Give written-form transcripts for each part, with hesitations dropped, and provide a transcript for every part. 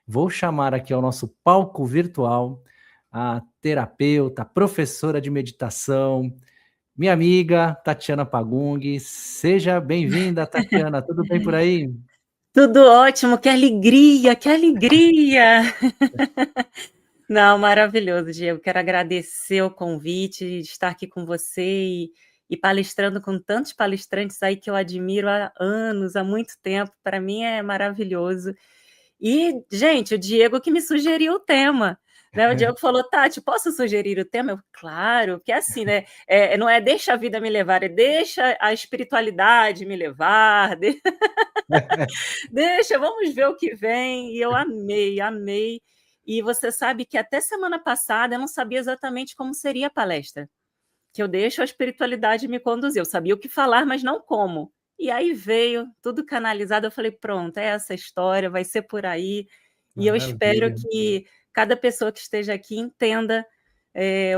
Vou chamar aqui ao nosso palco virtual a terapeuta, professora de meditação, minha amiga Tatiana Pagung. Seja bem-vinda, Tatiana. Tudo bem por aí? Tudo ótimo, que alegria, que alegria! Não, maravilhoso, Diego. Quero agradecer o convite de estar aqui com você e palestrando com tantos palestrantes aí que eu admiro há anos, há muito tempo. Para mim é maravilhoso. E, gente, o Diego que me sugeriu o tema. Né? O Diego falou, Tati, posso sugerir o tema? Eu, claro, que é assim, né? Não é deixa a vida me levar, é deixa a espiritualidade me levar, deixa, vamos ver o que vem. E eu amei, amei. E você sabe que até semana passada eu não sabia exatamente como seria a palestra, que eu deixo a espiritualidade me conduzir. Eu sabia o que falar, mas não como. E aí veio tudo canalizado. Eu falei, pronto, é essa história, vai ser por aí. E eu espero Maravilha. que cada pessoa que esteja aqui entenda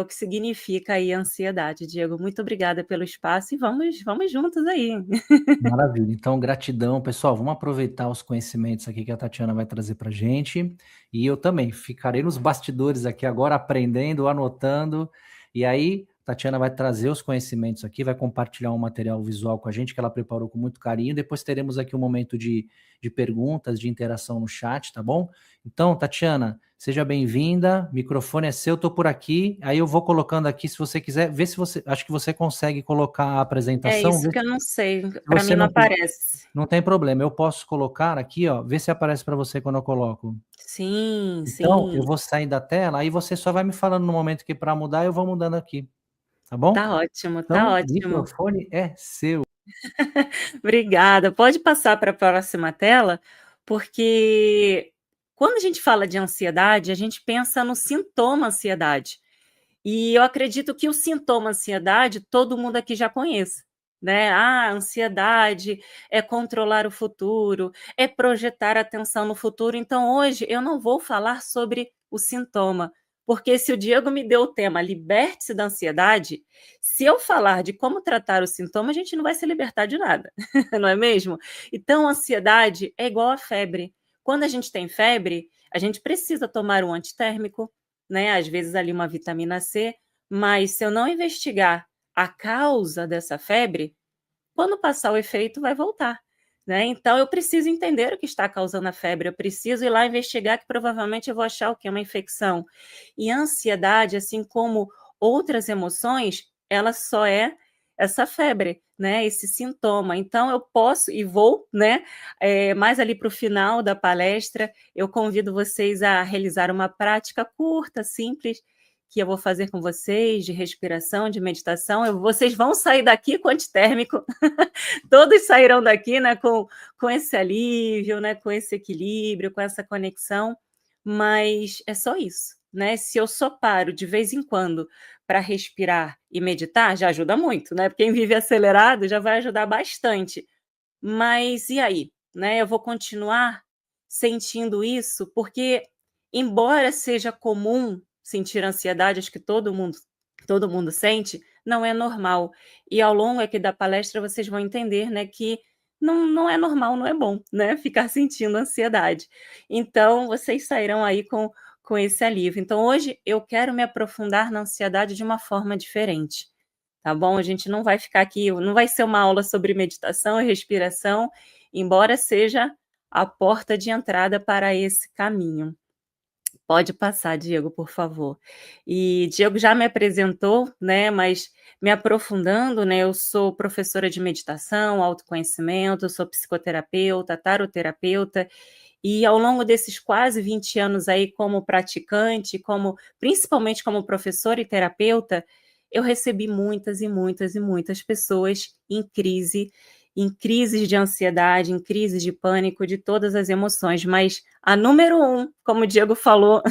o que significa aí a ansiedade. Diego, muito obrigada pelo espaço e vamos juntos aí. Maravilha. Então, gratidão, pessoal. Vamos aproveitar os conhecimentos aqui que a Tatiana vai trazer para a gente. E eu também ficarei nos bastidores aqui agora, aprendendo, anotando. E aí, a Tatiana vai trazer os conhecimentos aqui, vai compartilhar um material visual com a gente que ela preparou com muito carinho. Depois teremos aqui um momento de perguntas, de interação no chat, tá bom? Então, Tatiana, seja bem-vinda. Microfone é seu, estou por aqui. Aí eu vou colocando aqui, se você quiser, ver se você. Acho que você consegue colocar a É apresentação. isso que eu não sei, Se para você mim não aparece. não tem problema, eu posso colocar aqui, ó, ver se aparece para você quando eu coloco. Sim, Então, eu sim. vou sair da tela, aí você só vai me falando no momento que para mudar, eu vou mudando aqui, tá bom? Tá ótimo, tá Então, o ótimo. microfone é seu. Obrigada. Pode passar para a próxima tela, porque quando a gente fala de ansiedade, a gente pensa no sintoma ansiedade. E eu acredito que o sintoma ansiedade todo mundo aqui já conhece, né? Ah, ansiedade é controlar o futuro, é projetar atenção no futuro. Então, hoje eu não vou falar sobre o sintoma, porque se o Diego me deu o tema liberte-se da ansiedade, se eu falar de como tratar o sintoma, a gente não vai se libertar de nada, não é mesmo? Então, a ansiedade é igual a febre. Quando a gente tem febre, a gente precisa tomar um antitérmico, né? Às vezes ali uma vitamina C, mas se eu não investigar a causa dessa febre, quando passar o efeito vai voltar, né? Então eu preciso entender o que está causando a febre, eu preciso ir lá investigar que provavelmente eu vou achar o que é uma infecção. E a ansiedade, assim como outras emoções, ela só é essa febre, né? Esse sintoma. Então eu posso e vou, né? Mais ali para o final da palestra, eu convido vocês a realizar uma prática curta, simples, que eu vou fazer com vocês, de respiração, de meditação. Vocês vão sair daqui com antitérmico, todos sairão daqui, né, com esse alívio, né, com esse equilíbrio, com essa conexão, mas é só isso, né? Se eu só paro de vez em quando para respirar e meditar, já ajuda muito, né? Quem vive acelerado já vai ajudar bastante. Mas e aí, né? Eu vou continuar sentindo isso porque, embora seja comum sentir ansiedade, acho que todo mundo sente, não é normal. E ao longo aqui da palestra vocês vão entender, né, que não é normal, não é bom, né, ficar sentindo ansiedade. Então, vocês sairão aí com esse alívio. Então, hoje eu quero me aprofundar na ansiedade de uma forma diferente, tá bom? A gente não vai ficar aqui, não vai ser uma aula sobre meditação e respiração, embora seja a porta de entrada para esse caminho. Pode passar, Diego, por favor. E Diego já me apresentou, né, mas me aprofundando, né, eu sou professora de meditação, autoconhecimento, sou psicoterapeuta, taroterapeuta, e ao longo desses quase 20 anos aí como praticante, principalmente como professora e terapeuta, eu recebi muitas e muitas e muitas pessoas em crises de ansiedade, em crises de pânico, de todas as emoções, mas a número um, como o Diego falou,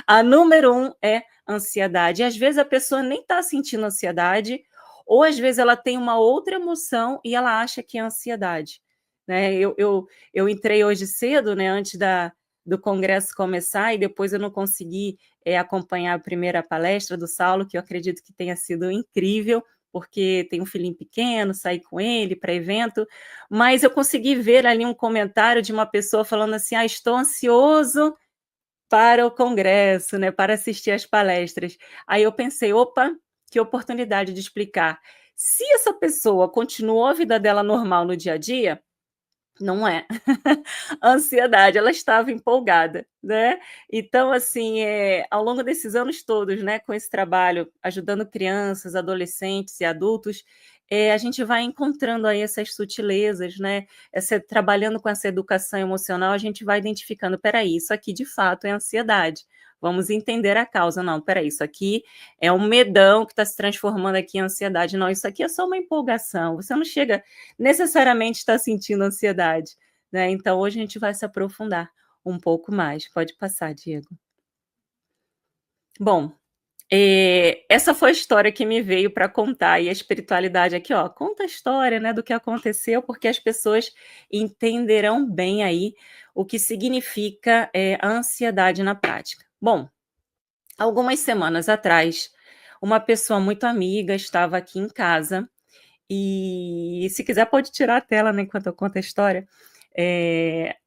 a número um é ansiedade. E às vezes a pessoa nem está sentindo ansiedade, ou às vezes ela tem uma outra emoção e ela acha que é ansiedade. Né? Eu entrei hoje cedo, né, antes do congresso começar, e depois eu não consegui acompanhar a primeira palestra do Saulo, que eu acredito que tenha sido incrível, porque tem um filhinho pequeno, saí com ele para evento, mas eu consegui ver ali um comentário de uma pessoa falando assim, estou ansioso para o congresso, né, para assistir às palestras. Aí eu pensei: "Opa, que oportunidade de explicar". Se essa pessoa continuou a vida dela normal no dia a dia, não é. A ansiedade, ela estava empolgada, né. Então, assim, ao longo desses anos todos, né, com esse trabalho, ajudando crianças, adolescentes e adultos, a gente vai encontrando aí essas sutilezas, né, trabalhando com essa educação emocional, a gente vai identificando: "Espera aí, isso aqui de fato é ansiedade, vamos entender a causa. Não, espera aí, isso aqui é um medão que está se transformando aqui em ansiedade. Não, isso aqui é só uma empolgação, você não chega necessariamente estar sentindo ansiedade", né. Então hoje a gente vai se aprofundar um pouco mais. Pode passar, Diego. Bom, essa foi a história que me veio para contar, e a espiritualidade aqui, ó, conta a história, né, do que aconteceu, porque as pessoas entenderão bem aí o que significa, a ansiedade na prática. Bom, algumas semanas atrás, uma pessoa muito amiga estava aqui em casa, e se quiser pode tirar a tela, né, enquanto eu conto a história.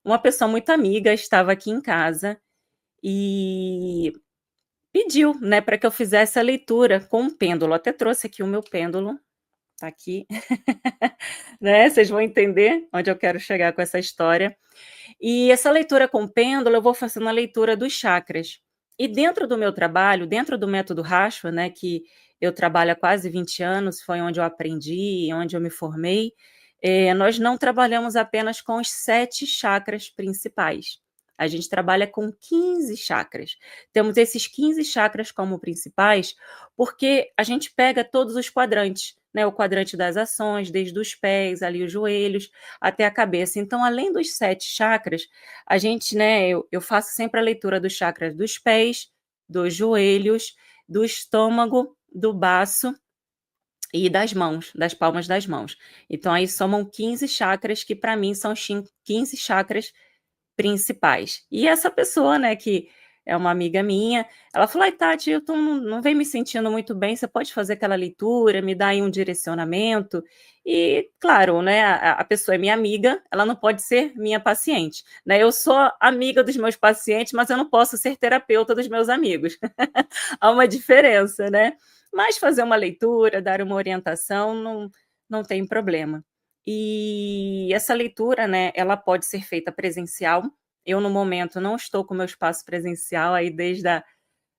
Uma pessoa muito amiga estava aqui em casa e pediu, né, para que eu fizesse a leitura com um pêndulo. Até trouxe aqui o meu pêndulo, tá aqui, né, vocês vão entender onde eu quero chegar com essa história. E essa leitura com pêndulo, eu vou fazendo a leitura dos chakras. E dentro do meu trabalho, dentro do método Rashwa, né, que eu trabalho há quase 20 anos, foi onde eu aprendi, onde eu me formei, nós não trabalhamos apenas com os 7 chakras principais. A gente trabalha com 15 chakras. Temos esses 15 chakras como principais, porque a gente pega todos os quadrantes, né? O quadrante das ações, desde os pés, ali os joelhos, até a cabeça. Então, além dos 7 chakras, a gente, né, eu faço sempre a leitura dos chakras dos pés, dos joelhos, do estômago, do baço e das mãos, das palmas das mãos. Então, aí somam 15 chakras, que para mim são os 15 chakras principais. E essa pessoa, né, que é uma amiga minha, ela falou: "Ai, Tati, eu não venho me sentindo muito bem, você pode fazer aquela leitura, me dar aí um direcionamento?". E, claro, né, a pessoa é minha amiga, ela não pode ser minha paciente, né. Eu sou amiga dos meus pacientes, mas eu não posso ser terapeuta dos meus amigos. Há uma diferença, né. Mas fazer uma leitura, dar uma orientação, não tem problema. E essa leitura, né, ela pode ser feita presencial. Eu, no momento, não estou com o meu espaço presencial aí desde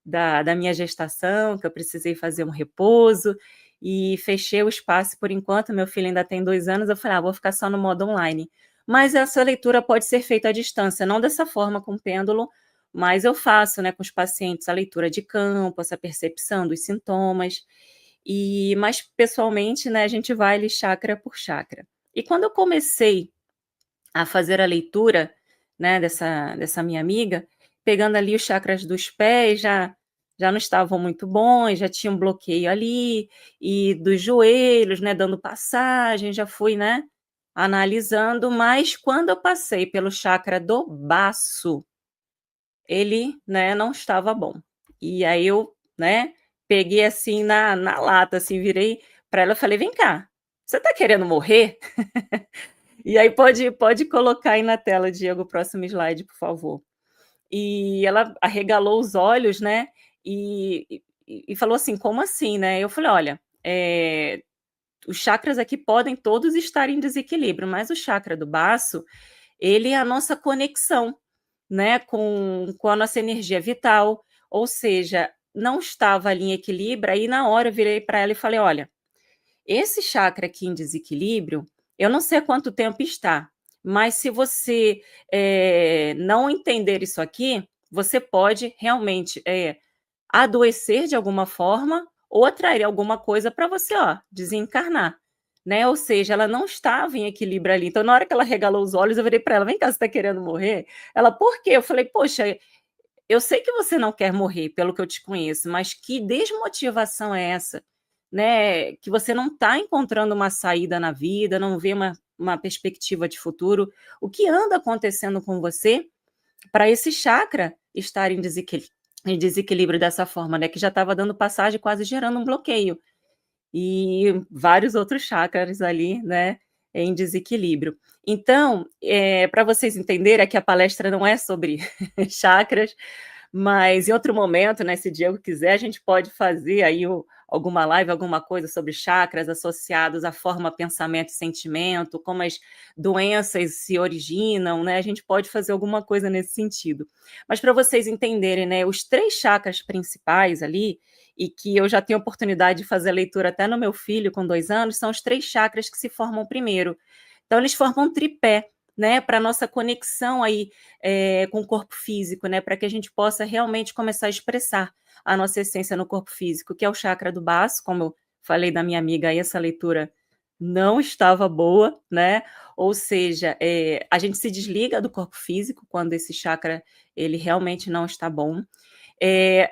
da minha gestação, que eu precisei fazer um repouso, e fechei o espaço por enquanto. Meu filho ainda tem 2 anos, eu falei: "Ah, vou ficar só no modo online". Mas essa leitura pode ser feita à distância, não dessa forma com pêndulo, mas eu faço, né, com os pacientes a leitura de campo, essa percepção dos sintomas, mas pessoalmente, né, a gente vai ali chakra por chakra. E quando eu comecei a fazer a leitura, né, dessa minha amiga, pegando ali os chakras dos pés, já não estavam muito bons, já tinha um bloqueio ali, e dos joelhos, né, dando passagem, já fui, né, analisando, mas quando eu passei pelo chakra do baço, ele, né, não estava bom. E aí eu, né, peguei assim na lata, assim, virei para ela e falei: "Vem cá, você está querendo morrer?". E aí pode colocar aí na tela, Diego, o próximo slide, por favor. E ela arregalou os olhos, né, e falou assim: "Como assim, né?". Eu falei: "Olha, os chakras aqui podem todos estar em desequilíbrio, mas o chakra do baço, ele é a nossa conexão, né, com a nossa energia vital, ou seja, não estava ali em equilíbrio". Aí na hora eu virei para ela e falei: "Olha, esse chakra aqui em desequilíbrio, eu não sei há quanto tempo está, mas se você, não entender isso aqui, você pode realmente, adoecer de alguma forma ou atrair alguma coisa para você, ó, desencarnar", né. Ou seja, ela não estava em equilíbrio ali. Então, na hora que ela regalou os olhos, eu virei para ela: "Vem cá, você está querendo morrer?". Ela: "Por quê?". Eu falei: "Poxa, eu sei que você não quer morrer, pelo que eu te conheço, mas que desmotivação é essa, né, que você não está encontrando uma saída na vida, não vê uma perspectiva de futuro. O que anda acontecendo com você para esse chakra estar em desequilíbrio dessa forma, né, que já estava dando passagem, quase gerando um bloqueio, e vários outros chakras ali, né, em desequilíbrio. Então, para vocês entenderem, é que a palestra não é sobre chakras, Mas em outro momento, né, se Diego quiser, a gente pode fazer aí alguma live, alguma coisa sobre chakras associados à forma pensamento e sentimento, como as doenças se originam, né? A gente pode fazer alguma coisa nesse sentido. Mas para vocês entenderem, né, os 3 chakras principais ali, e que eu já tenho oportunidade de fazer a leitura até no meu filho com 2 anos, são os 3 chakras que se formam primeiro. Então, eles formam um tripé, né, para nossa conexão aí com o corpo físico, né, para que a gente possa realmente começar a expressar a nossa essência no corpo físico, que é o chakra do baço, como eu falei da minha amiga aí, essa leitura não estava boa, né? Ou seja, a gente se desliga do corpo físico quando esse chakra ele realmente não está bom.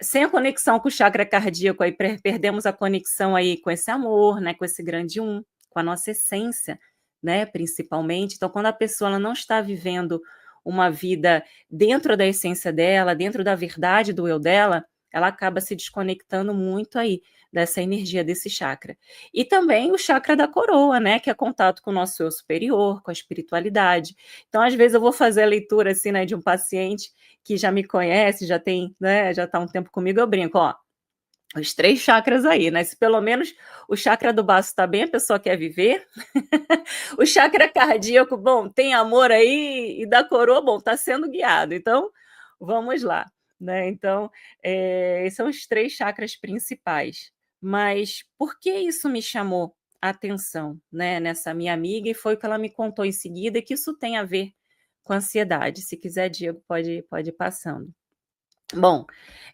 Sem a conexão com o chakra cardíaco, aí perdemos a conexão aí com esse amor, né? Com esse grande um, com a nossa essência, né? Principalmente. Então, quando a pessoa ela não está vivendo uma vida dentro da essência dela, dentro da verdade do eu dela, ela acaba se desconectando muito aí dessa energia desse chakra. E também o chakra da coroa, né, que é contato com o nosso eu superior, com a espiritualidade. Então, às vezes eu vou fazer a leitura assim, né, de um paciente que já me conhece, já tem, né, já está um tempo comigo, eu brinco, ó, os 3 chakras aí, né? Se pelo menos o chakra do baço está bem, a pessoa quer viver. O chakra cardíaco, bom, tem amor aí, e da coroa, bom, está sendo guiado. Então, vamos lá, né? Então, são os 3 chakras principais. Mas por que isso me chamou a atenção, né, nessa minha amiga? E foi o que ela me contou em seguida, que isso tem a ver com ansiedade. Se quiser, Diego, pode ir passando. Bom,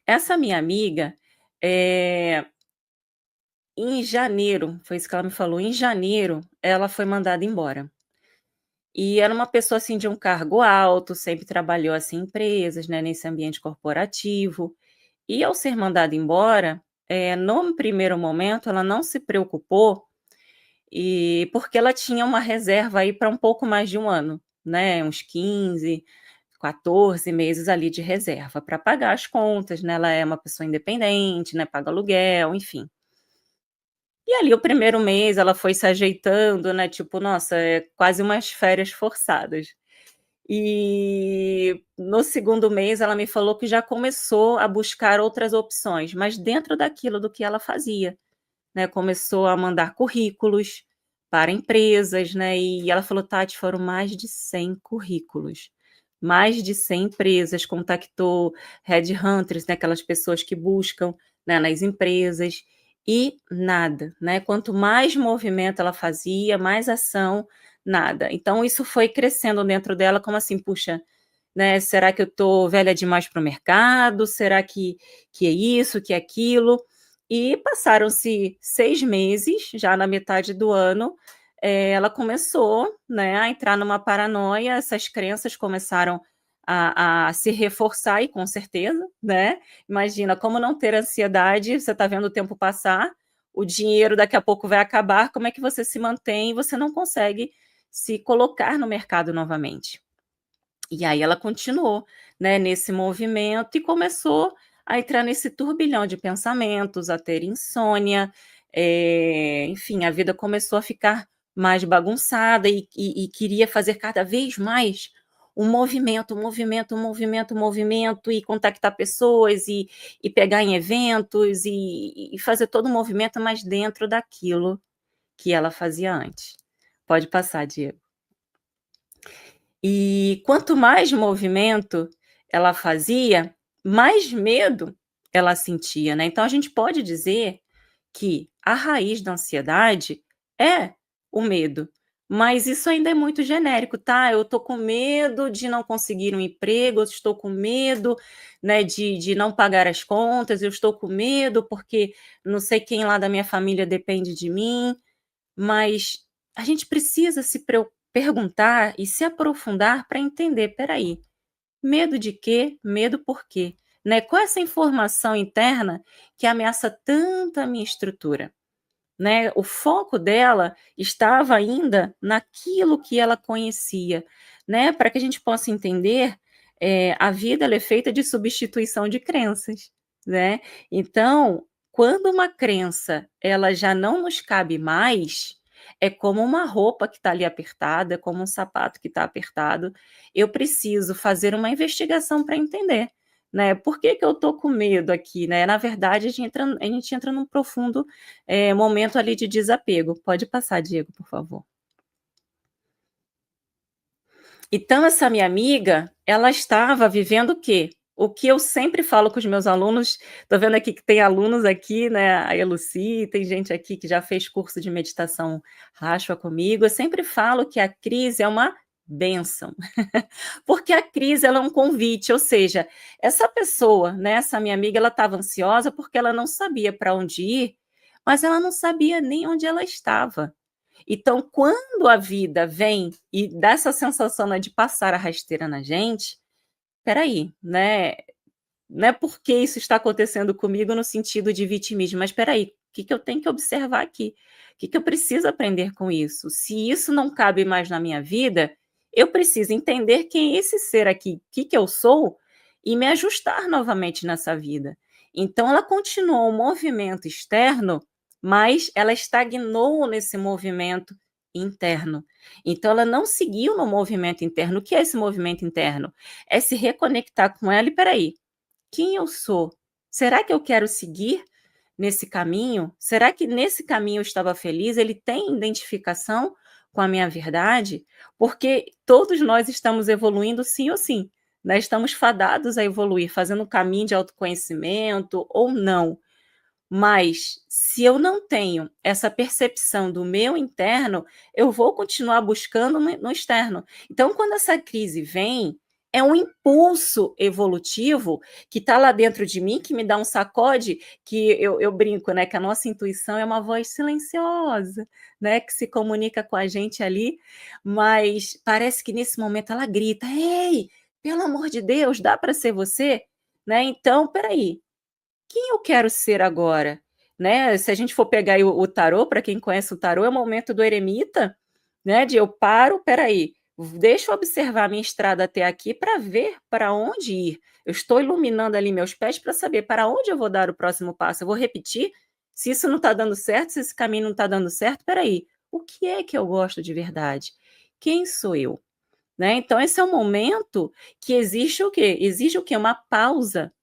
essa minha amiga, em janeiro, foi isso que ela me falou, em janeiro ela foi mandada embora. E era uma pessoa, assim, de um cargo alto, sempre trabalhou, assim, em empresas, né, nesse ambiente corporativo. E ao ser mandada embora, no primeiro momento ela não se preocupou, e porque ela tinha uma reserva aí para um pouco mais de 1 ano, né, uns 15, 14 meses ali de reserva para pagar as contas, né, ela é uma pessoa independente, né, paga aluguel, enfim. E ali o primeiro mês ela foi se ajeitando, né, tipo, nossa, é quase umas férias forçadas. E no segundo mês ela me falou que já começou a buscar outras opções, mas dentro daquilo do que ela fazia, né, começou a mandar currículos para empresas, né, e ela falou: "Tati, foram mais de 100 currículos, mais de 100 empresas", contactou headhunters, né, aquelas pessoas que buscam, né, nas empresas, e nada, né, quanto mais movimento ela fazia, mais ação, nada. Então isso foi crescendo dentro dela como assim: "Puxa, né, será que eu tô velha demais para o mercado? Será que é isso, que é aquilo?". E passaram-se 6 meses, já na metade do ano, ela começou, né, a entrar numa paranoia, essas crenças começaram a se reforçar e com certeza, né, imagina como não ter ansiedade, você está vendo o tempo passar, o dinheiro daqui a pouco vai acabar, como é que você se mantém e você não consegue se colocar no mercado novamente. E aí ela continuou, né, nesse movimento e começou a entrar nesse turbilhão de pensamentos, a ter insônia, enfim, a vida começou a ficar mais bagunçada e queria fazer cada vez mais um movimento, um movimento, um movimento, um movimento, e contactar pessoas e pegar em eventos e fazer todo o movimento, mas dentro daquilo que ela fazia antes. Pode passar, Diego. E quanto mais movimento ela fazia, mais medo ela sentia, né. Então a gente pode dizer que a raiz da ansiedade é o medo, mas isso ainda é muito genérico, tá. Eu estou com medo de não conseguir um emprego, eu estou com medo, né, de não pagar as contas, eu estou com medo porque não sei quem lá da minha família depende de mim. Mas a gente precisa se perguntar e se aprofundar para entender: "Espera aí, medo de quê? Medo por quê?", né, qual é essa informação interna que ameaça tanto a minha estrutura, né. O foco dela estava ainda naquilo que ela conhecia, né, para que a gente possa entender, a vida ela é feita de substituição de crenças, né. Então, quando uma crença ela já não nos cabe mais, é como uma roupa que está ali apertada, é como um sapato que está apertado, eu preciso fazer uma investigação para entender, né? Por que que eu tô com medo aqui, né? Na verdade, a gente entra num profundo momento ali de desapego. Pode passar, Diego, por favor. Então, essa minha amiga, ela estava vivendo o quê? O que eu sempre falo com os meus alunos, tô vendo aqui que tem alunos aqui, né, a Eluci, tem gente aqui que já fez curso de meditação Rashwa comigo, eu sempre falo que a crise é uma bênção, porque a crise ela é um convite, ou seja, essa pessoa, né, essa minha amiga, ela estava ansiosa porque ela não sabia para onde ir, mas ela não sabia nem onde ela estava. Então, quando a vida vem e dá essa sensação, né, de passar a rasteira na gente, espera aí, né, não é porque isso está acontecendo comigo no sentido de vitimismo, mas espera aí, o que que eu tenho que observar aqui? O que que eu preciso aprender com isso? Se isso não cabe mais na minha vida, eu preciso entender quem é esse ser aqui, o que que eu sou e me ajustar novamente nessa vida. Então ela continuou o movimento externo, mas ela estagnou nesse movimento interno. Então ela não seguiu no movimento interno. O que é esse movimento interno? É se reconectar com ela e peraí, quem eu sou? Será que eu quero seguir nesse caminho? Será que nesse caminho eu estava feliz? Ele tem identificação com a minha verdade? Porque todos nós estamos evoluindo sim ou sim, né? Estamos fadados a evoluir, fazendo um caminho de autoconhecimento ou não. Mas se eu não tenho essa percepção do meu interno, eu vou continuar buscando no externo. Então, quando essa crise vem, é um impulso evolutivo que está lá dentro de mim, que me dá um sacode, que eu brinco, né? Que a nossa intuição é uma voz silenciosa, né? Que se comunica com a gente ali, mas parece que nesse momento ela grita: Ei, pelo amor de Deus, dá para ser você? Né? Então, peraí, quem eu quero ser agora? Né? Se a gente for pegar aí o tarô, para quem conhece o tarô, é o momento do eremita, né? De eu paro, peraí, deixa eu observar a minha estrada até aqui para ver para onde ir. Eu estou iluminando ali meus pés para saber para onde eu vou dar o próximo passo. Eu vou repetir. Se isso não está dando certo, se esse caminho não está dando certo, peraí, o que é que eu gosto de verdade? Quem sou eu? Né? Então, esse é um momento que existe o quê? Exige o quê? Uma pausa,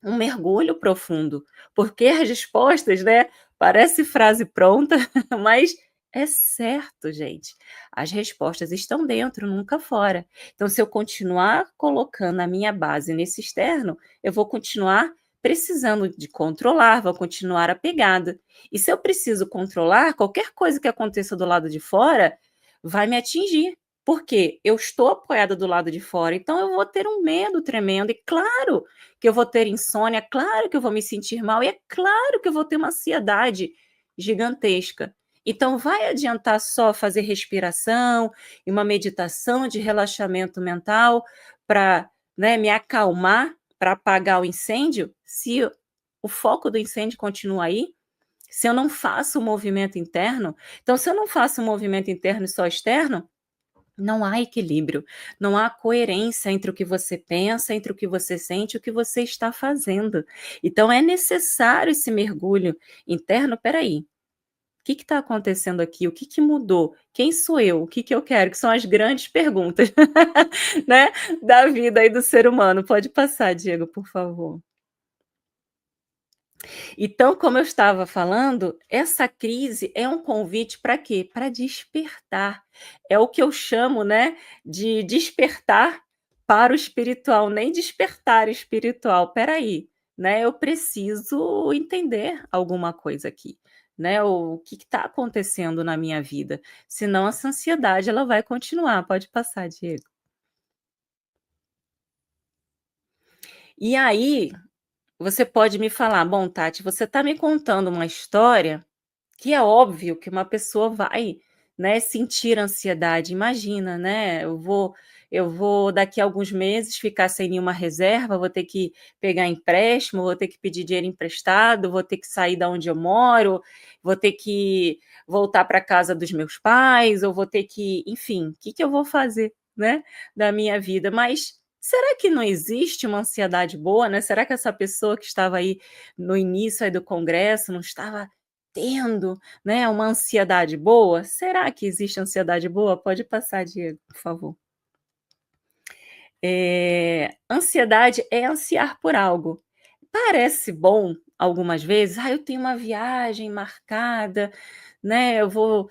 um mergulho profundo, porque as respostas, né, parece frase pronta, mas é certo, gente. As respostas estão dentro, nunca fora. Então, se eu continuar colocando a minha base nesse externo, eu vou continuar precisando de controlar, vou continuar apegada. E se eu preciso controlar, qualquer coisa que aconteça do lado de fora vai me atingir. Porque eu estou apoiada do lado de fora, então eu vou ter um medo tremendo. E claro que eu vou ter insônia, é claro que eu vou me sentir mal, e é claro que eu vou ter uma ansiedade gigantesca. Então, vai adiantar só fazer respiração e uma meditação de relaxamento mental para, né, me acalmar, para apagar o incêndio, se o foco do incêndio continua aí? Se eu não faço o movimento interno? Então, se eu não faço o movimento interno e só externo, não há equilíbrio, não há coerência entre o que você pensa, entre o que você sente e o que você está fazendo. Então é necessário esse mergulho interno. Peraí, o que está acontecendo aqui? O que, que mudou? Quem sou eu? O que, que eu quero? Que são as grandes perguntas, né, da vida aí do ser humano. Pode passar, Diego, por favor. Então, como eu estava falando, essa crise é um convite para quê? Para despertar. É o que eu chamo, né, de despertar para o espiritual, nem despertar espiritual. Espera aí, né? Eu preciso entender alguma coisa aqui, né? O que está acontecendo na minha vida? Senão essa ansiedade ela vai continuar. Pode passar, Diego. E aí, você pode me falar, bom, Tati, você está me contando uma história que é óbvio que uma pessoa vai, né, sentir ansiedade. Imagina, né, eu vou daqui a alguns meses ficar sem nenhuma reserva, vou ter que pegar empréstimo, vou ter que pedir dinheiro emprestado, vou ter que sair da onde eu moro, vou ter que voltar para casa dos meus pais, ou vou ter que, enfim, o que que eu vou fazer, né, da minha vida? Mas será que não existe uma ansiedade boa, né? Será que essa pessoa que estava aí no início aí do congresso não estava tendo, né, uma ansiedade boa? Será que existe ansiedade boa? Pode passar, Diego, por favor. Ansiedade é ansiar por algo. Parece bom algumas vezes, eu tenho uma viagem marcada, né? Eu vou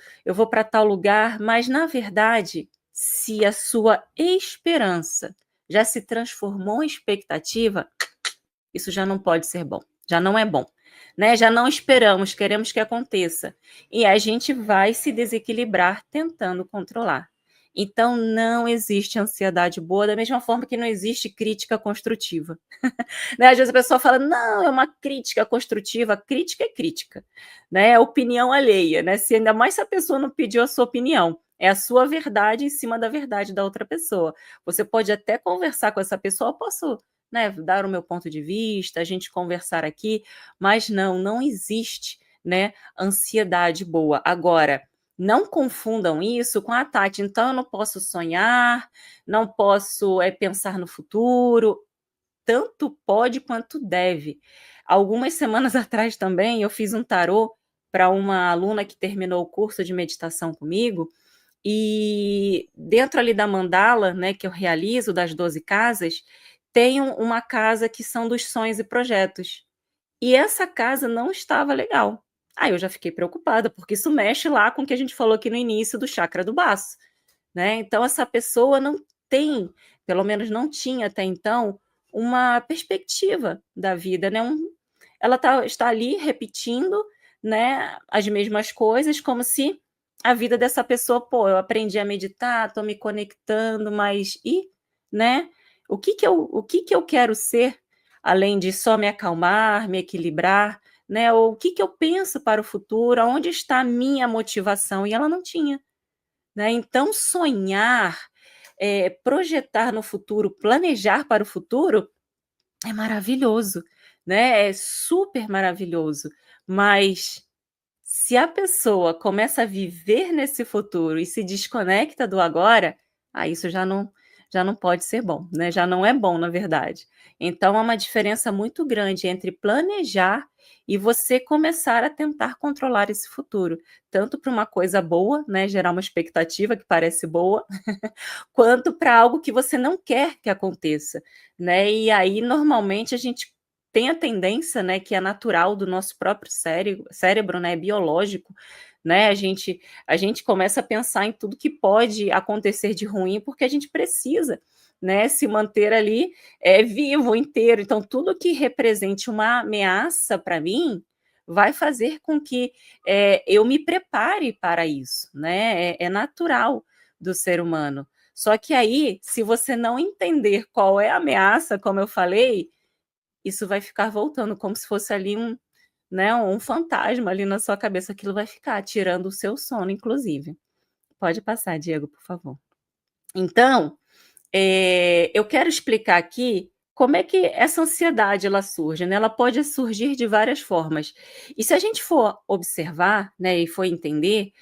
para tal lugar, mas na verdade, se a sua esperança já se transformou em expectativa, isso já não pode ser bom, já não é bom, né? Já não esperamos, queremos que aconteça. E a gente vai se desequilibrar tentando controlar. Então, não existe ansiedade boa, da mesma forma que não existe crítica construtiva. Né? Às vezes a pessoa fala, não, é uma crítica construtiva. Crítica é crítica, né? É opinião alheia, né? Ainda mais se a pessoa não pediu a sua opinião. É a sua verdade em cima da verdade da outra pessoa. Você pode até conversar com essa pessoa, eu posso, né, dar o meu ponto de vista, a gente conversar aqui, mas não existe, né, ansiedade boa. Agora, não confundam isso com a Tati, então eu não posso sonhar, não posso pensar no futuro. Tanto pode quanto deve. Algumas semanas atrás também eu fiz um tarô para uma aluna que terminou o curso de meditação comigo, e dentro ali da mandala, né, que eu realizo, das 12 casas, tem uma casa que são dos sonhos e projetos. E essa casa não estava legal. Aí eu já fiquei preocupada, porque isso mexe lá com o que a gente falou aqui no início do chakra do baço, né? Então essa pessoa não tem, pelo menos não tinha até então, uma perspectiva da vida, né? Ela está ali repetindo, né, as mesmas coisas, como se a vida dessa pessoa, pô, eu aprendi a meditar, estou me conectando, mas né? O que que eu quero ser, além de só me acalmar, me equilibrar, né? Ou o que que eu penso para o futuro? Onde está a minha motivação? E ela não tinha, né? Então, sonhar, projetar no futuro, planejar para o futuro é maravilhoso, né? É super maravilhoso. Mas se a pessoa começa a viver nesse futuro e se desconecta do agora, isso já não pode ser bom, né? Já não é bom, na verdade. Então, há uma diferença muito grande entre planejar e você começar a tentar controlar esse futuro, tanto para uma coisa boa, né? Gerar uma expectativa que parece boa, quanto para algo que você não quer que aconteça, né? E aí, normalmente, a gente tem a tendência, né, que é natural do nosso próprio cérebro, né, biológico, né? A gente começa a pensar em tudo que pode acontecer de ruim, porque a gente precisa, né, se manter ali vivo, inteiro. Então, tudo que represente uma ameaça para mim vai fazer com que eu me prepare para isso, né? É natural do ser humano. Só que aí, se você não entender qual é a ameaça, como eu falei, isso vai ficar voltando como se fosse ali né, um fantasma ali na sua cabeça. Aquilo vai ficar tirando o seu sono, inclusive. Pode passar, Diego, por favor. Então, eu quero explicar aqui como é que essa ansiedade ela surge, né? Ela pode surgir de várias formas. E se a gente for observar, né, e for entender,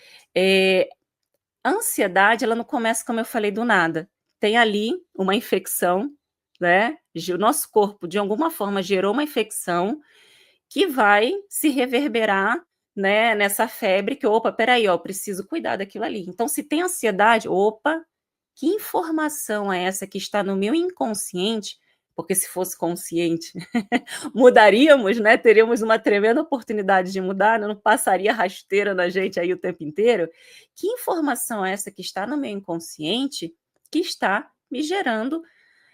a ansiedade ela não começa, como eu falei, do nada. Tem ali uma infecção, né? O nosso corpo, de alguma forma, gerou uma infecção que vai se reverberar, né, nessa febre que, opa, peraí, ó, preciso cuidar daquilo ali. Então, se tem ansiedade, opa, que informação é essa que está no meu inconsciente? Porque se fosse consciente, mudaríamos, né? Teríamos uma tremenda oportunidade de mudar, não passaria rasteira na gente aí o tempo inteiro. Que informação é essa que está no meu inconsciente que está me gerando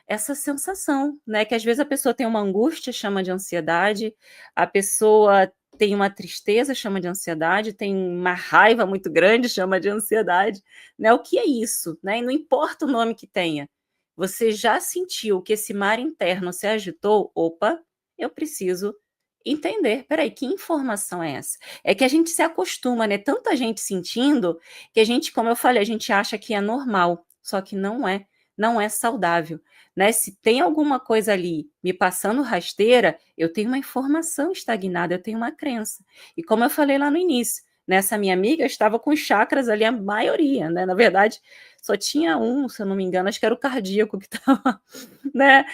essa sensação, né? Que às vezes a pessoa tem uma angústia, chama de ansiedade, a pessoa tem uma tristeza, chama de ansiedade, tem uma raiva muito grande, chama de ansiedade, né? O que é isso, né? E não importa o nome que tenha, você já sentiu que esse mar interno se agitou? Opa, eu preciso entender. Peraí, que informação é essa? É que a gente se acostuma, né? Tanta gente sentindo que a gente, como eu falei, a gente acha que é normal, só que não é saudável, né? Se tem alguma coisa ali me passando rasteira, eu tenho uma informação estagnada, eu tenho uma crença. E como eu falei lá no início, nessa minha amiga estava com chakras ali, a maioria, né? Na verdade, só tinha um, se eu não me engano, acho que era o cardíaco que estava, né?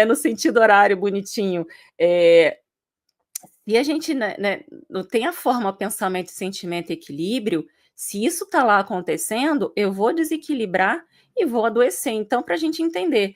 No sentido horário, bonitinho. E a gente, né, não tem a forma, pensamento, sentimento e equilíbrio. Se isso está lá acontecendo, eu vou desequilibrar e vou adoecer. Então, para a gente entender,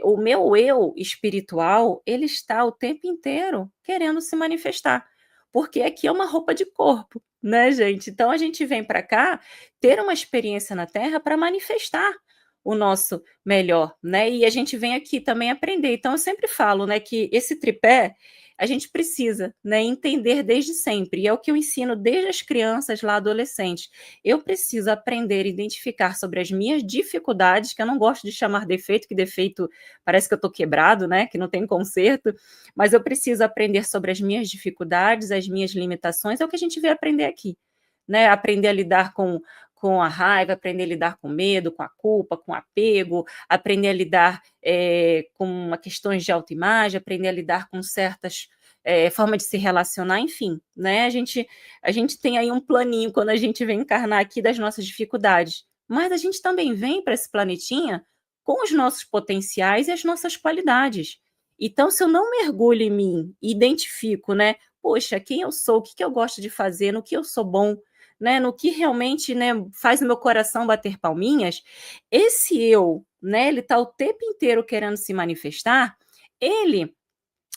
o meu eu espiritual, ele está o tempo inteiro querendo se manifestar, porque aqui é uma roupa de corpo, né, gente? Então, a gente vem para cá ter uma experiência na Terra para manifestar o nosso melhor, né? E a gente vem aqui também aprender. Então, eu sempre falo, né, que esse tripé a gente precisa, né, entender desde sempre. E é o que eu ensino desde as crianças lá, adolescentes. Eu preciso aprender a identificar sobre as minhas dificuldades, que eu não gosto de chamar defeito, que defeito parece que eu estou quebrado, né, que não tem conserto, mas eu preciso aprender sobre as minhas dificuldades, as minhas limitações, é o que a gente veio aprender aqui, né? Aprender a lidar com a raiva, aprender a lidar com medo, com a culpa, com o apego, aprender a lidar com questões de autoimagem, aprender a lidar com certas formas de se relacionar, enfim, né? A gente tem aí um planinho quando a gente vem encarnar aqui das nossas dificuldades, mas a gente também vem para esse planetinha com os nossos potenciais e as nossas qualidades. Então, se eu não mergulho em mim, identifico, né? Poxa, quem eu sou, o que eu gosto de fazer, no que eu sou bom, né, no que realmente, né, faz o meu coração bater palminhas, esse eu, né, ele está o tempo inteiro querendo se manifestar, ele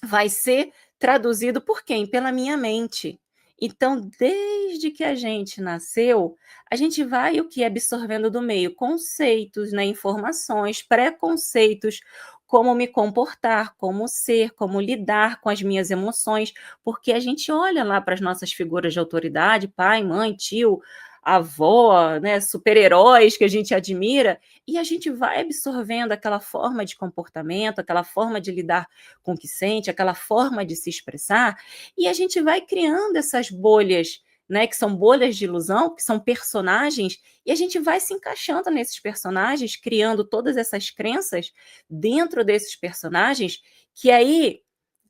vai ser traduzido por quem? Pela minha mente. Então, desde que a gente nasceu, a gente vai o que absorvendo do meio conceitos, né, informações, preconceitos, como me comportar, como ser, como lidar com as minhas emoções, porque a gente olha lá para as nossas figuras de autoridade, pai, mãe, tio, avó, né, super-heróis que a gente admira, e a gente vai absorvendo aquela forma de comportamento, aquela forma de lidar com o que sente, aquela forma de se expressar, e a gente vai criando essas bolhas, né, que são bolhas de ilusão, que são personagens, e a gente vai se encaixando nesses personagens, criando todas essas crenças dentro desses personagens, que aí,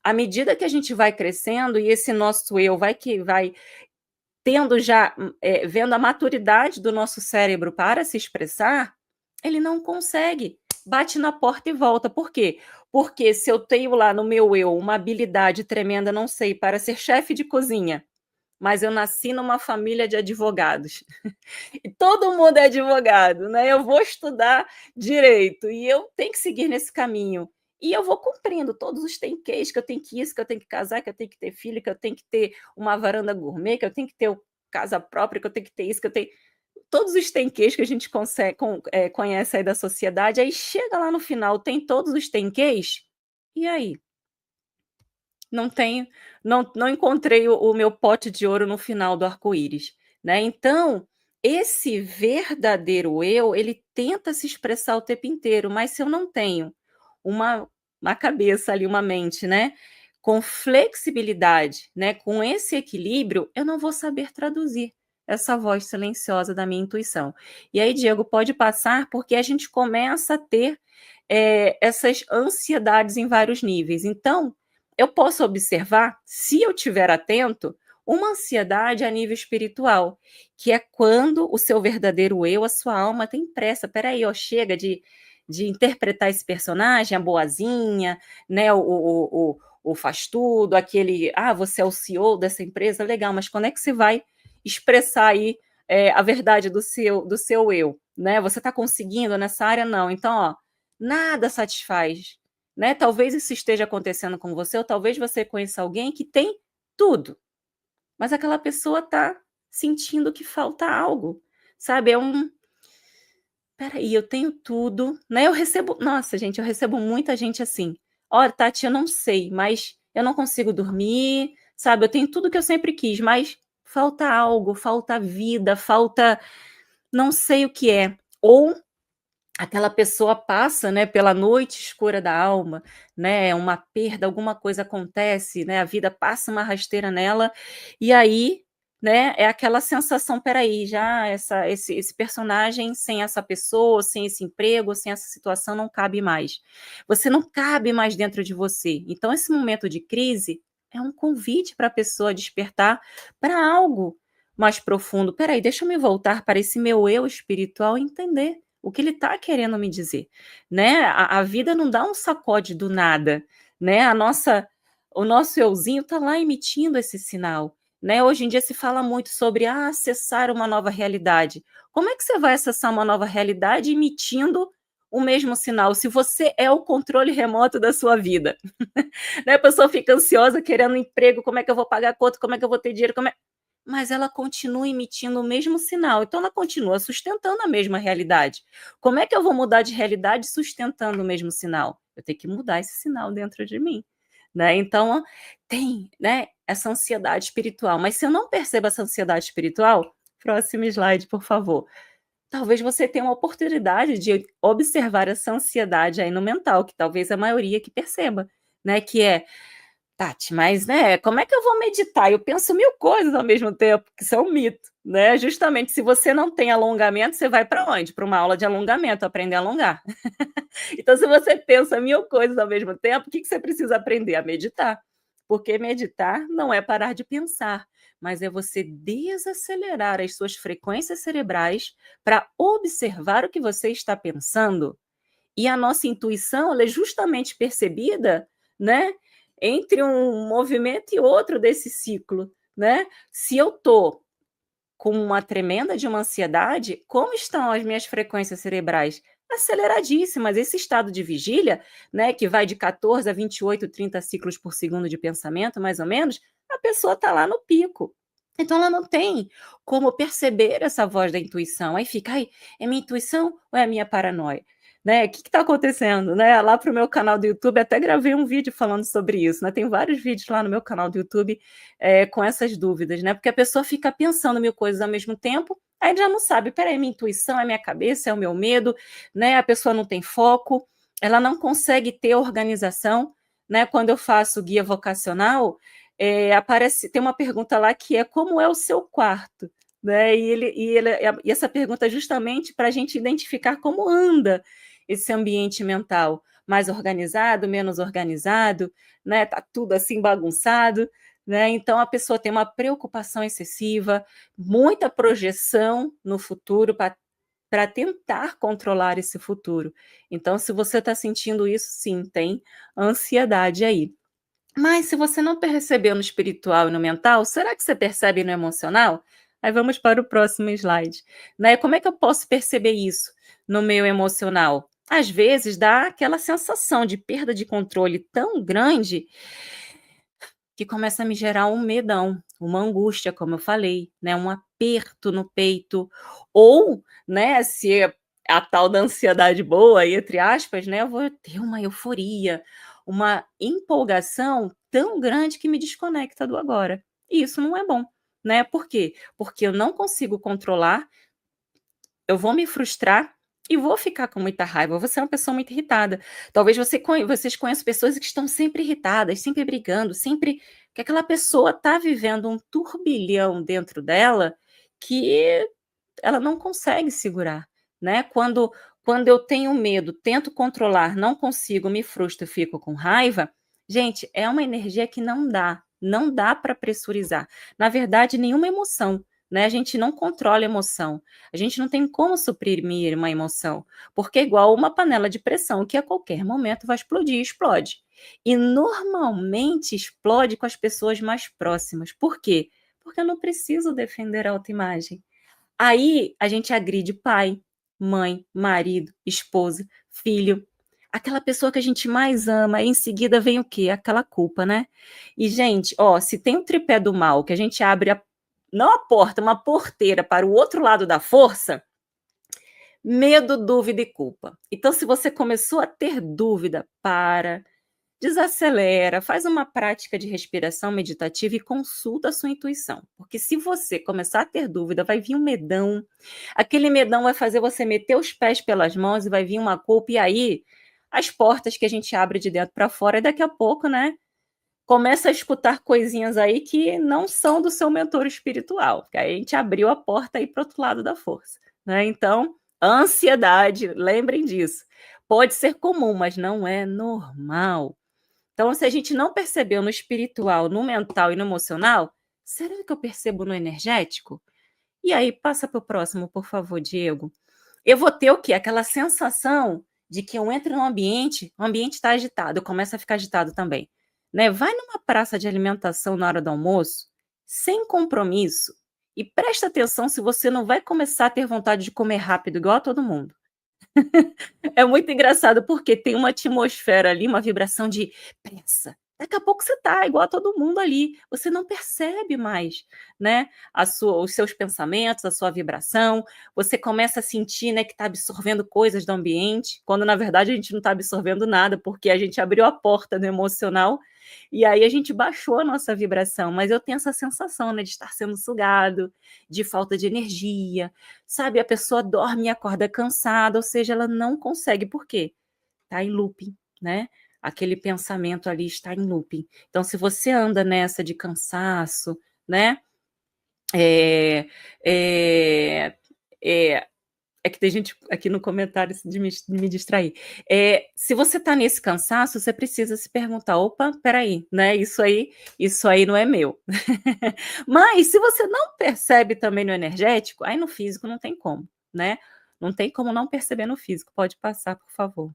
à medida que a gente vai crescendo e esse nosso eu vai tendo já, vendo a maturidade do nosso cérebro para se expressar, ele não consegue, bate na porta e volta. Por quê? Porque se eu tenho lá no meu eu uma habilidade tremenda, não sei, para ser chefe de cozinha, mas eu nasci numa família de advogados, e todo mundo é advogado, né? Eu vou estudar direito e eu tenho que seguir nesse caminho. E eu vou cumprindo todos os tenquês, que eu tenho que isso, que eu tenho que casar, que eu tenho que ter filho, que eu tenho que ter uma varanda gourmet, que eu tenho que ter casa própria, que eu tenho que ter isso, que eu tenho todos os tenquês que a gente conhece aí da sociedade, aí chega lá no final, tem todos os tenquês, e aí? Não tenho, não encontrei o meu pote de ouro no final do arco-íris, né? Então, esse verdadeiro eu, ele tenta se expressar o tempo inteiro, mas se eu não tenho uma, uma cabeça ali, uma mente, né? Com flexibilidade, né? Com esse equilíbrio, eu não vou saber traduzir essa voz silenciosa da minha intuição. E aí, Diego, pode passar, porque a gente começa a ter essas ansiedades em vários níveis. Então, eu posso observar, se eu estiver atento, uma ansiedade a nível espiritual, que é quando o seu verdadeiro eu, a sua alma, tem pressa. Peraí, ó, chega de interpretar esse personagem, a boazinha, né, o faz tudo, aquele, você é o CEO dessa empresa, legal, mas quando é que você vai expressar aí a verdade do seu eu, né? Você está conseguindo nessa área? Não. Então, ó, nada satisfaz, né? Talvez isso esteja acontecendo com você, ou talvez você conheça alguém que tem tudo, mas aquela pessoa está sentindo que falta algo, sabe? Peraí, eu tenho tudo, né? Nossa, gente, eu recebo muita gente assim. Olha, Tati, eu não sei, mas eu não consigo dormir, sabe? Eu tenho tudo que eu sempre quis, mas falta algo, falta vida, falta não sei o que é. Ou aquela pessoa passa, né, pela noite escura da alma, né, uma perda, alguma coisa acontece, né, a vida passa uma rasteira nela, e aí, né, é aquela sensação, peraí, já esse personagem sem essa pessoa, sem esse emprego, sem essa situação não cabe mais. Você não cabe mais dentro de você. Então esse momento de crise é um convite para a pessoa despertar para algo mais profundo. Peraí, deixa eu me voltar para esse meu eu espiritual e entender o que ele está querendo me dizer, né? A vida não dá um sacode do nada, né? O nosso euzinho está lá emitindo esse sinal. né? Hoje em dia se fala muito sobre acessar uma nova realidade. Como é que você vai acessar uma nova realidade emitindo o mesmo sinal, se você é o controle remoto da sua vida? Né? A pessoa fica ansiosa, querendo um emprego, como é que eu vou pagar a conta, como é que eu vou ter dinheiro, mas ela continua emitindo o mesmo sinal, então ela continua sustentando a mesma realidade. Como é que eu vou mudar de realidade sustentando o mesmo sinal? Eu tenho que mudar esse sinal dentro de mim, né? Então, tem, né, essa ansiedade espiritual, mas se eu não percebo essa ansiedade espiritual, próximo slide, por favor. Talvez você tenha uma oportunidade de observar essa ansiedade aí no mental, que talvez a maioria que perceba, né, que é: Tati, mas, né, como é que eu vou meditar? Eu penso mil coisas ao mesmo tempo, que isso é um mito, né? Justamente, se você não tem alongamento, você vai para onde? Para uma aula de alongamento, aprender a alongar. Então, se você pensa mil coisas ao mesmo tempo, o que você precisa aprender? A meditar. Porque meditar não é parar de pensar, mas é você desacelerar as suas frequências cerebrais para observar o que você está pensando. E a nossa intuição, ela é justamente percebida, né, entre um movimento e outro desse ciclo, né? Se eu estou com uma tremenda de uma ansiedade, como estão as minhas frequências cerebrais? Aceleradíssimas. Esse estado de vigília, né, que vai de 14 a 28, 30 ciclos por segundo de pensamento, mais ou menos, a pessoa está lá no pico. Então ela não tem como perceber essa voz da intuição. Aí fica, ai, é minha intuição ou é a minha paranoia? Né? O que está acontecendo? Né? Lá para o meu canal do YouTube, até gravei um vídeo falando sobre isso. Né? Tem vários vídeos lá no meu canal do YouTube com essas dúvidas, né? Porque a pessoa fica pensando mil coisas ao mesmo tempo, aí já não sabe, peraí, minha intuição, é minha cabeça, é o meu medo, né? A pessoa não tem foco, ela não consegue ter organização, né? Quando eu faço guia vocacional, aparece, tem uma pergunta lá que é: como é o seu quarto? Né? E essa pergunta é justamente para a gente identificar como anda esse ambiente mental, mais organizado, menos organizado, né? Tá tudo assim bagunçado, né? Então a pessoa tem uma preocupação excessiva, muita projeção no futuro para tentar controlar esse futuro. Então, se você está sentindo isso, sim, tem ansiedade aí. Mas se você não percebeu no espiritual e no mental, será que você percebe no emocional? Aí vamos para o próximo slide. Né? Como é que eu posso perceber isso no meu emocional? Às vezes dá aquela sensação de perda de controle tão grande que começa a me gerar um medão, uma angústia, como eu falei, né, um aperto no peito, ou, né, se é a tal da ansiedade boa, entre aspas, né, eu vou ter uma euforia, uma empolgação tão grande que me desconecta do agora. E isso não é bom, né? Por quê? Porque eu não consigo controlar, eu vou me frustrar e vou ficar com muita raiva. Você é uma pessoa muito irritada. Talvez vocês conheçam pessoas que estão sempre irritadas, sempre brigando, sempre que aquela pessoa está vivendo um turbilhão dentro dela que ela não consegue segurar, né? Quando eu tenho medo, tento controlar, não consigo, me frustro, fico com raiva, gente, é uma energia que não dá para pressurizar. Na verdade, nenhuma emoção, né? A gente não controla a emoção. A gente não tem como suprimir uma emoção, porque é igual uma panela de pressão que a qualquer momento vai explodir, explode. E normalmente explode com as pessoas mais próximas. Por quê? Porque eu não preciso defender a autoimagem. Aí a gente agride pai, mãe, marido, esposa, filho, aquela pessoa que a gente mais ama, e em seguida vem o quê? Aquela culpa, né? E, gente, ó, se tem um tripé do mal que a gente abre não a porta, uma porteira para o outro lado da força, medo, dúvida e culpa. Então, se você começou a ter dúvida, desacelera, faz uma prática de respiração meditativa e consulta a sua intuição. Porque se você começar a ter dúvida, vai vir um medão. Aquele medão vai fazer você meter os pés pelas mãos e vai vir uma culpa. E aí, as portas que a gente abre de dentro para fora, e daqui a pouco, né? Começa a escutar coisinhas aí que não são do seu mentor espiritual. Porque aí a gente abriu a porta aí para o outro lado da força. Né? Então, ansiedade, lembrem disso. Pode ser comum, mas não é normal. Então, se a gente não percebeu no espiritual, no mental e no emocional, será que eu percebo no energético? E aí, passa para o próximo, por favor, Diego. Eu vou ter o quê? Aquela sensação de que eu entro num ambiente, o ambiente está agitado, eu começo a ficar agitado também. Né? Vai numa praça de alimentação na hora do almoço, sem compromisso. E presta atenção se você não vai começar a ter vontade de comer rápido igual a todo mundo. É muito engraçado, porque tem uma atmosfera ali, uma vibração de pressa. Daqui a pouco você tá igual a todo mundo ali, você não percebe mais, né, os seus pensamentos, a sua vibração, você começa a sentir, né, que está absorvendo coisas do ambiente, quando na verdade a gente não está absorvendo nada, porque a gente abriu a porta do emocional, e aí a gente baixou a nossa vibração, mas eu tenho essa sensação, né, de estar sendo sugado, de falta de energia, sabe, a pessoa dorme e acorda cansada, ou seja, ela não consegue, por quê? Está em looping, né? Aquele pensamento ali está em looping. Então, se você anda nessa de cansaço, né? É, é, é, é que tem gente aqui no comentário de me distrair. Se você está nesse cansaço, você precisa se perguntar: opa, peraí, né? Isso aí não é meu. Mas se você não percebe também no energético, aí no físico não tem como, né? Não tem como não perceber no físico. Pode passar, por favor.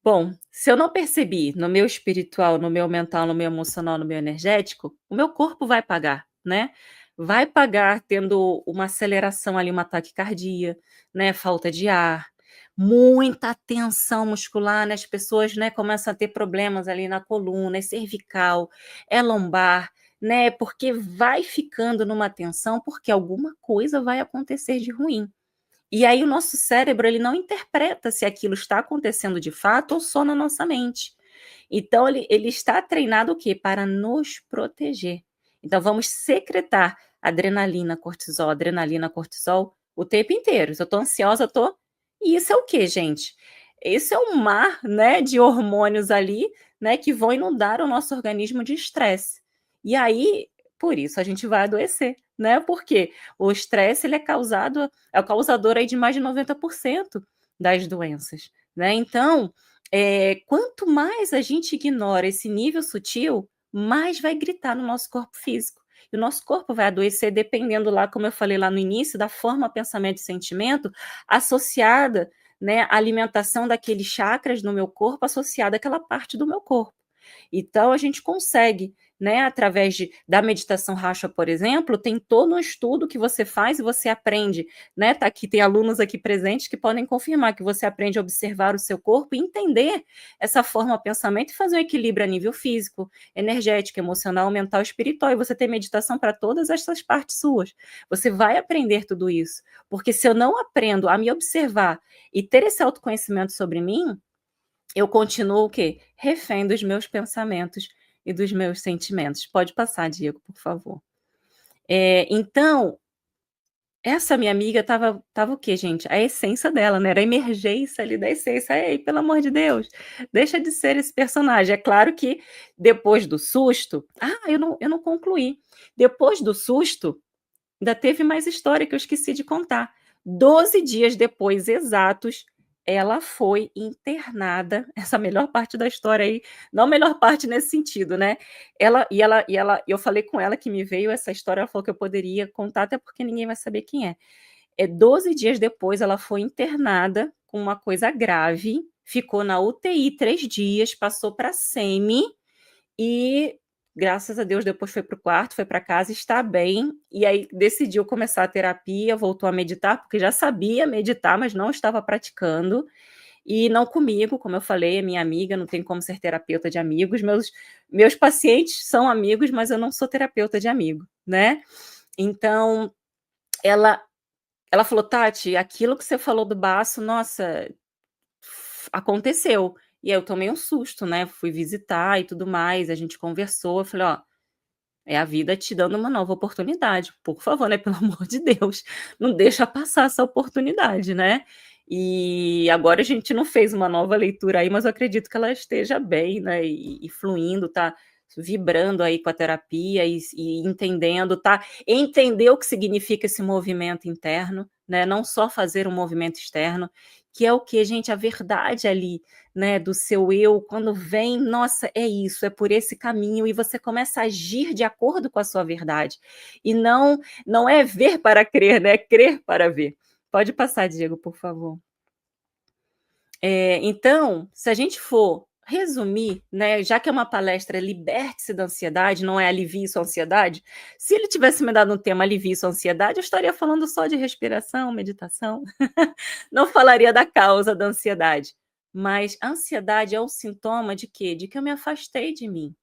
Bom, se eu não percebi no meu espiritual, no meu mental, no meu emocional, no meu energético, o meu corpo vai pagar, né? Vai pagar tendo uma aceleração ali, uma taquicardia, né? Falta de ar, muita tensão muscular, né? As pessoas, né, começam a ter problemas ali na coluna, é cervical, é lombar, né? Porque vai ficando numa tensão, porque alguma coisa vai acontecer de ruim. E aí o nosso cérebro, ele não interpreta se aquilo está acontecendo de fato ou só na nossa mente. Então ele está treinado o quê? Para nos proteger. Então vamos secretar adrenalina, cortisol o tempo inteiro. Se eu estou ansiosa, eu tô. E isso é o quê, gente? Isso é um mar, né, de hormônios ali, né, que vão inundar o nosso organismo de estresse. E aí, por isso a gente vai adoecer, né? Porque o estresse, ele é o causador aí de mais de 90% das doenças, né? Então, quanto mais a gente ignora esse nível sutil, mais vai gritar no nosso corpo físico. E o nosso corpo vai adoecer dependendo lá, como eu falei lá no início, da forma, pensamento e sentimento associada, né, à alimentação daqueles chakras no meu corpo, associada àquela parte do meu corpo. Então, a gente consegue, né, através da meditação racha, por exemplo, tem todo um estudo que você faz e você aprende, né? Tá aqui, tem alunos aqui presentes que podem confirmar que você aprende a observar o seu corpo e entender essa forma de pensamento e fazer um equilíbrio a nível físico, energético, emocional, mental, espiritual. E você tem meditação para todas essas partes suas. Você vai aprender tudo isso. Porque se eu não aprendo a me observar e ter esse autoconhecimento sobre mim, eu continuo o quê? Refém dos meus pensamentos e dos meus sentimentos. Pode passar, Diego, por favor. Então, essa minha amiga estava o quê, gente? A essência dela, né? Era a emergência ali da essência. Ei, pelo amor de Deus, deixa de ser esse personagem. É claro que depois do susto. Eu não concluí. Depois do susto, ainda teve mais história que eu esqueci de contar. 12 dias depois, exatos, ela foi internada. Essa melhor parte da história aí, não a melhor parte nesse sentido, né? Eu falei com ela que me veio essa história, ela falou que eu poderia contar, até porque ninguém vai saber quem é. 12 dias depois, ela foi internada com uma coisa grave, ficou na UTI 3 dias, passou para SEMI e graças a Deus depois foi para o quarto, foi para casa, está bem, e aí decidiu começar a terapia, voltou a meditar, porque já sabia meditar, mas não estava praticando, e não comigo, como eu falei, é minha amiga, não tem como ser terapeuta de amigos, meus pacientes são amigos, mas eu não sou terapeuta de amigo, né? Então, ela falou, Tati, aquilo que você falou do baço, nossa, aconteceu. E aí eu tomei um susto, né? Fui visitar e tudo mais, a gente conversou, eu falei, ó, é a vida te dando uma nova oportunidade, por favor, né? Pelo amor de Deus, não deixa passar essa oportunidade, né? E agora a gente não fez uma nova leitura aí, mas eu acredito que ela esteja bem, né? E fluindo, tá vibrando aí com a terapia e entendendo, tá? Entender o que significa esse movimento interno, né? Não só fazer um movimento externo, que é o que, gente, a verdade ali, né, do seu eu, quando vem, nossa, é isso, é por esse caminho, e você começa a agir de acordo com a sua verdade. E não é ver para crer, né? É crer para ver. Pode passar, Diego, por favor. Então, se a gente for resumir, né, já que é uma palestra liberte-se da ansiedade, não é alivie sua ansiedade, se ele tivesse me dado um tema alivie sua ansiedade, eu estaria falando só de respiração, meditação, não falaria da causa da ansiedade. Mas a ansiedade é um sintoma de quê? De que eu me afastei de mim.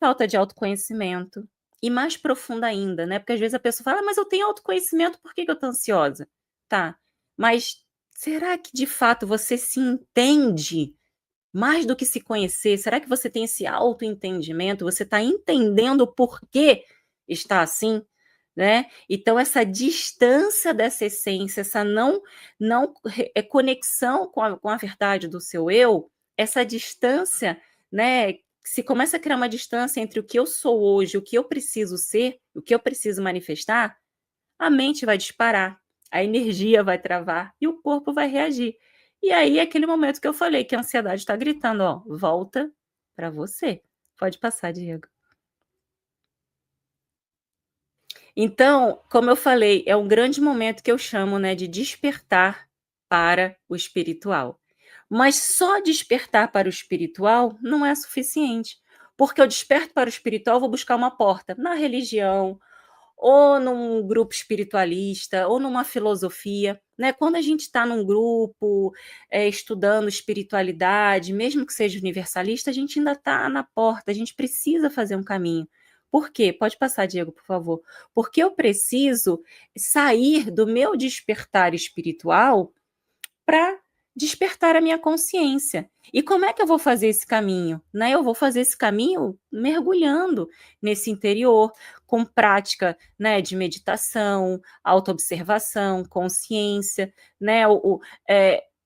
Falta de autoconhecimento. E mais profunda ainda, né? Porque às vezes a pessoa fala, mas eu tenho autoconhecimento, por que eu tô ansiosa? Tá, mas será que de fato você se entende mais do que se conhecer? Será que você tem esse autoentendimento? Você está entendendo o porquê está assim? Né? Então, essa distância dessa essência, essa não conexão com a verdade do seu eu, essa distância, né? Se começa a criar uma distância entre o que eu sou hoje, o que eu preciso ser, o que eu preciso manifestar, a mente vai disparar, a energia vai travar e o corpo vai reagir. E aí é aquele momento que eu falei que a ansiedade está gritando, ó, volta para você. Pode passar, Diego. Então, como eu falei, é um grande momento que eu chamo, né, de despertar para o espiritual. Mas só despertar para o espiritual não é suficiente, porque eu desperto para o espiritual, vou buscar uma porta na religião, ou num grupo espiritualista, ou numa filosofia, né? Quando a gente está num grupo estudando espiritualidade, mesmo que seja universalista, a gente ainda está na porta, a gente precisa fazer um caminho. Por quê? Pode passar, Diego, por favor. Porque eu preciso sair do meu despertar espiritual para despertar a minha consciência. E como é que eu vou fazer esse caminho? Né? Eu vou fazer esse caminho mergulhando nesse interior, com prática, né, de meditação, autoobservação, consciência, né?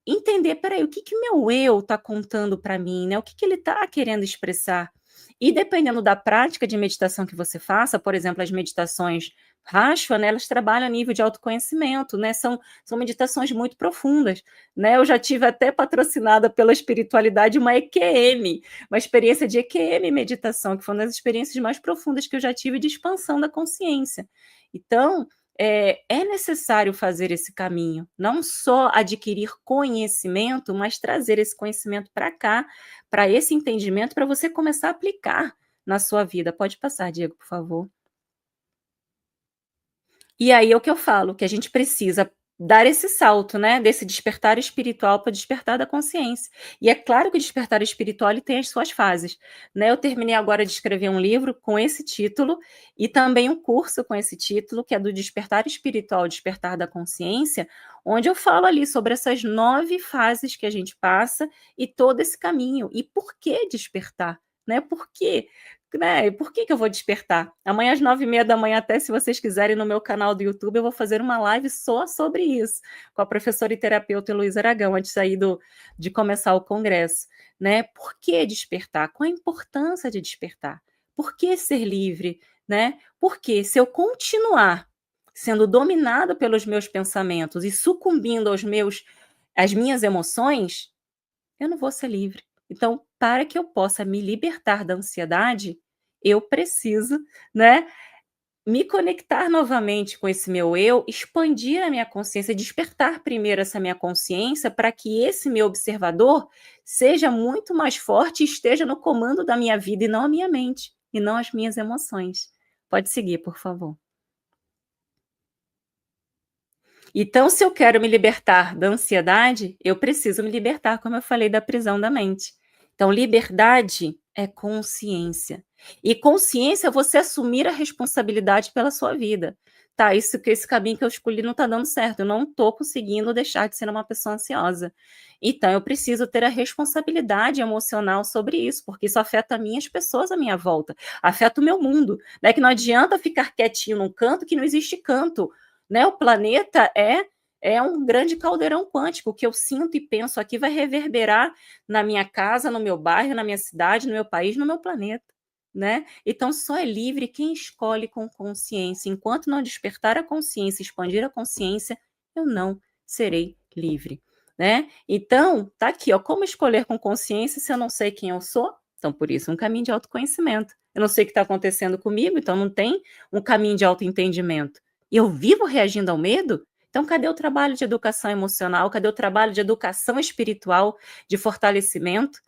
Entender, peraí, o que meu eu está contando para mim, né? O que ele está querendo expressar? E dependendo da prática de meditação que você faça, por exemplo, as meditações Rashwa, né, elas trabalham a nível de autoconhecimento, né? São meditações muito profundas, né? Eu já tive até patrocinada pela espiritualidade uma EQM, uma experiência de EQM meditação, que foi uma das experiências mais profundas que eu já tive de expansão da consciência. Então, é necessário fazer esse caminho, não só adquirir conhecimento, mas trazer esse conhecimento para cá, para esse entendimento, para você começar a aplicar na sua vida. Pode passar, Diego, por favor. E aí é o que eu falo, que a gente precisa dar esse salto, né, desse despertar espiritual para o despertar da consciência. E é claro que o despertar espiritual ele tem as suas fases, né? Eu terminei agora de escrever um livro com esse título e também um curso com esse título, que é do despertar espiritual, despertar da consciência, onde eu falo ali sobre essas 9 fases que a gente passa e todo esse caminho. E por que despertar? Né? Por quê? Né? Por que eu vou despertar? Amanhã às 9h30 da manhã, até se vocês quiserem, no meu canal do YouTube, eu vou fazer uma live só sobre isso, com a professora e terapeuta Heloísa Aragão, antes de sair de começar o congresso. Né? Por que despertar? Qual a importância de despertar? Por que ser livre? Né? Porque se eu continuar sendo dominado pelos meus pensamentos e sucumbindo às minhas emoções, eu não vou ser livre. Então, para que eu possa me libertar da ansiedade, eu preciso, né, me conectar novamente com esse meu eu, expandir a minha consciência, despertar primeiro essa minha consciência para que esse meu observador seja muito mais forte e esteja no comando da minha vida e não a minha mente, e não as minhas emoções. Pode seguir, por favor. Então, se eu quero me libertar da ansiedade, eu preciso me libertar, como eu falei, da prisão da mente. Então, liberdade é consciência. E consciência é você assumir a responsabilidade pela sua vida. Tá, esse caminho que eu escolhi não está dando certo. Eu não estou conseguindo deixar de ser uma pessoa ansiosa. Então, eu preciso ter a responsabilidade emocional sobre isso, porque isso afeta a mim e as pessoas à minha volta. Afeta o meu mundo. Né? Que não adianta ficar quietinho num canto que não existe canto. Né? O planeta é um grande caldeirão quântico. O que eu sinto e penso aqui vai reverberar na minha casa, no meu bairro, na minha cidade, no meu país, no meu planeta. Né? Então, só é livre quem escolhe com consciência. Enquanto não despertar a consciência, expandir a consciência, eu não serei livre. Né? Então, tá aqui, ó, como escolher com consciência se eu não sei quem eu sou? Então, por isso, um caminho de autoconhecimento. Eu não sei o que está acontecendo comigo, então não tem um caminho de autoentendimento. E eu vivo reagindo ao medo? Então, cadê o trabalho de educação emocional? Cadê o trabalho de educação espiritual, de fortalecimento?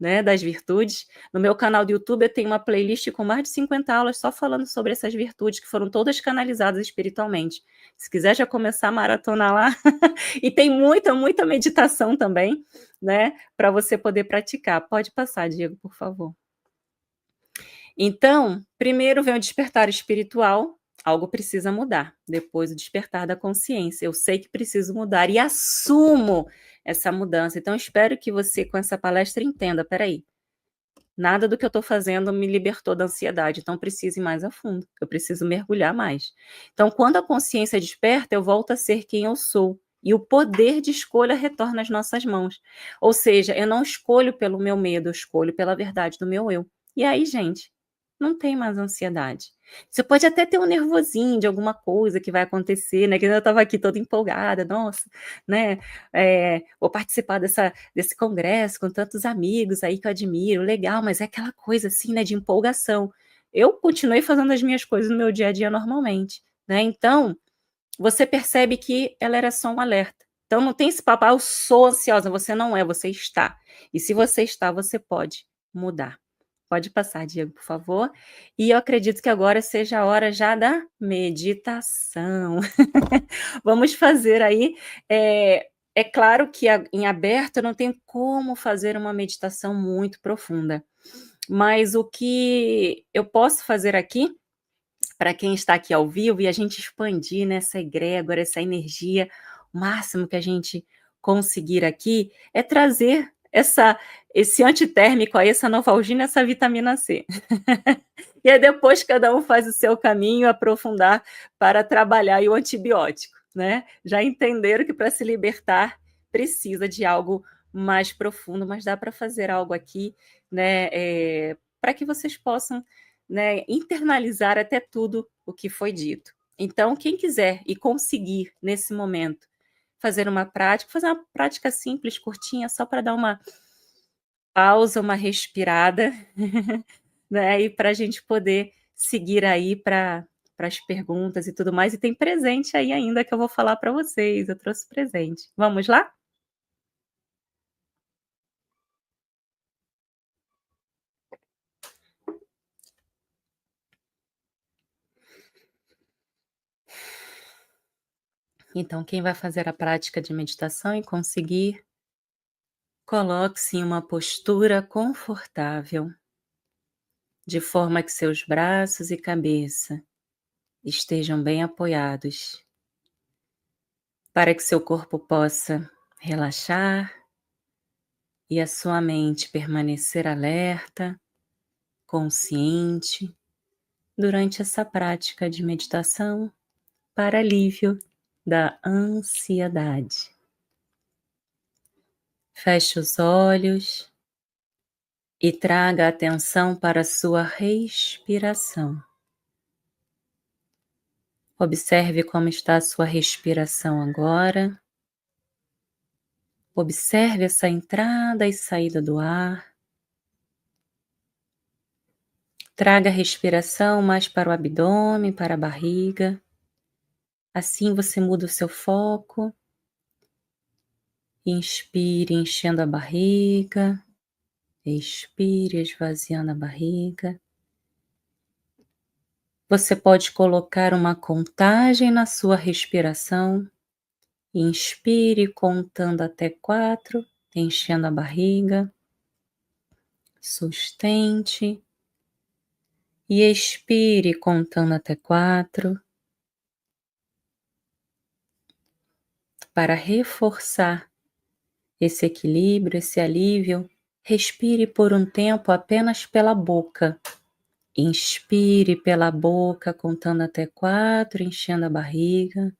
né, das virtudes. No meu canal do YouTube eu tenho uma playlist com mais de 50 aulas só falando sobre essas virtudes, que foram todas canalizadas espiritualmente. Se quiser já começar a maratonar lá, e tem muita, muita meditação também, né, para você poder praticar. Pode passar, Diego, por favor. Então, primeiro vem o despertar espiritual, algo precisa mudar. Depois o despertar da consciência. Eu sei que preciso mudar e assumo essa mudança. Então, espero que você, com essa palestra, entenda. Peraí, nada do que eu estou fazendo me libertou da ansiedade, então preciso ir mais a fundo. Eu preciso mergulhar mais. Então, quando a consciência desperta, eu volto a ser quem eu sou. E o poder de escolha retorna às nossas mãos. Ou seja, eu não escolho pelo meu medo, eu escolho pela verdade do meu eu. E aí, gente, não tem mais ansiedade. Você pode até ter um nervosinho de alguma coisa que vai acontecer, né? Que eu estava aqui toda empolgada, nossa, né? Vou participar desse congresso com tantos amigos aí que eu admiro, legal, mas é aquela coisa assim, né, de empolgação. Eu continuei fazendo as minhas coisas no meu dia a dia normalmente, né? Então, você percebe que ela era só um alerta. Então, não tem esse papo, eu sou ansiosa, você não é, você está. E se você está, você pode mudar. Pode passar, Diego, por favor. E eu acredito que agora seja a hora já da meditação. Vamos fazer aí. É claro que em aberto eu não tenho como fazer uma meditação muito profunda, mas o que eu posso fazer aqui, para quem está aqui ao vivo, e a gente expandir nessa egrégora, essa energia, o máximo que a gente conseguir aqui, é trazer esse antitérmico aí, essa novalgina, essa vitamina C. E aí depois cada um faz o seu caminho, aprofundar para trabalhar aí o antibiótico, né? Já entenderam que para se libertar precisa de algo mais profundo, mas dá para fazer algo aqui, né? Para que vocês possam, né, internalizar até tudo o que foi dito. Então, quem quiser e conseguir nesse momento fazer uma prática simples, curtinha, só para dar uma pausa, uma respirada, né? E para a gente poder seguir aí para as perguntas e tudo mais. E tem presente aí ainda que eu vou falar para vocês. Eu trouxe presente. Vamos lá? Então, quem vai fazer a prática de meditação e conseguir, coloque-se em uma postura confortável, de forma que seus braços e cabeça estejam bem apoiados, para que seu corpo possa relaxar e a sua mente permanecer alerta, consciente, durante essa prática de meditação para alívio da ansiedade. Feche os olhos e traga a atenção para a sua respiração. Observe como está a sua respiração agora. Observe essa entrada e saída do ar. Traga a respiração mais para o abdômen, para a barriga. Assim você muda o seu foco. Inspire, enchendo a barriga. Expire, esvaziando a barriga. Você pode colocar uma contagem na sua respiração. Inspire contando até 4, enchendo a barriga. Sustente. E expire contando até 4. Para reforçar esse equilíbrio, esse alívio, respire por um tempo apenas pela boca. Inspire pela boca, contando até 4, enchendo a barriga.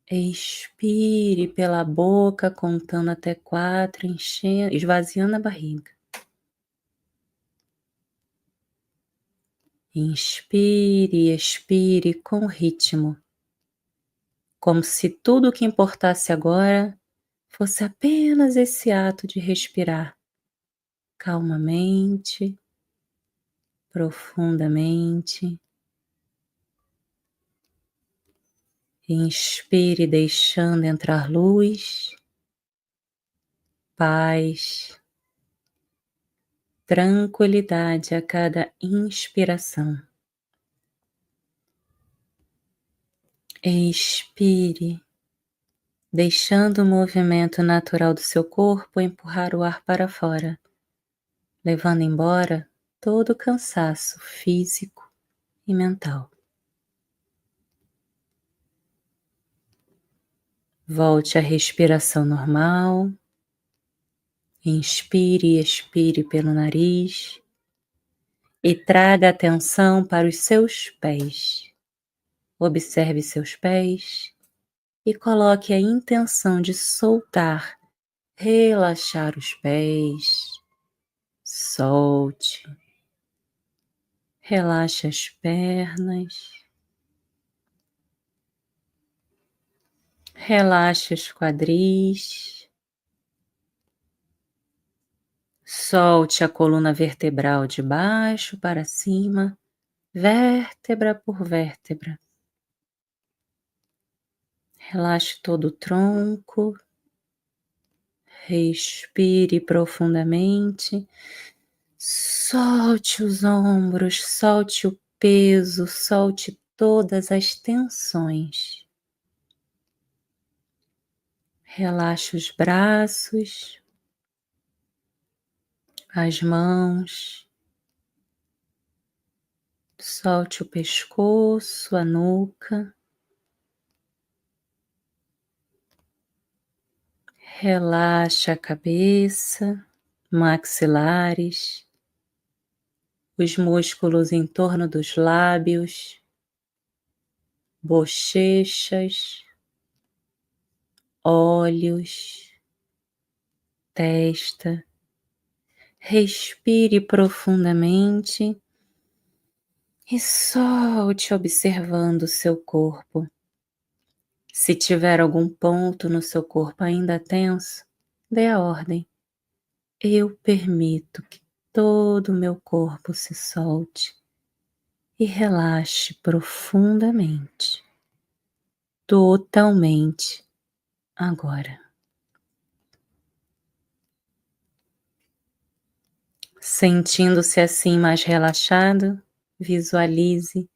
Expire pela boca, contando até 4, enchendo, esvaziando a barriga. Inspire e expire com ritmo, como se tudo o que importasse agora fosse apenas esse ato de respirar calmamente, profundamente. Inspire deixando entrar luz, paz, tranquilidade a cada inspiração. Expire, deixando o movimento natural do seu corpo empurrar o ar para fora, levando embora todo o cansaço físico e mental. Volte à respiração normal. Inspire e expire pelo nariz e traga atenção para os seus pés. Observe seus pés e coloque a intenção de soltar, relaxar os pés. Solte. Relaxe as pernas. Relaxe os quadris. Solte a coluna vertebral de baixo para cima, vértebra por vértebra. Relaxe todo o tronco. Respire profundamente. Solte os ombros, solte o peso, solte todas as tensões. Relaxe os braços, as mãos. Solte o pescoço, a nuca. Relaxe a cabeça, maxilares, os músculos em torno dos lábios, bochechas, olhos, testa. Respire profundamente e solte observando o seu corpo. Se tiver algum ponto no seu corpo ainda tenso, dê a ordem. Eu permito que todo o meu corpo se solte e relaxe profundamente, totalmente agora. Sentindo-se assim mais relaxado, visualize,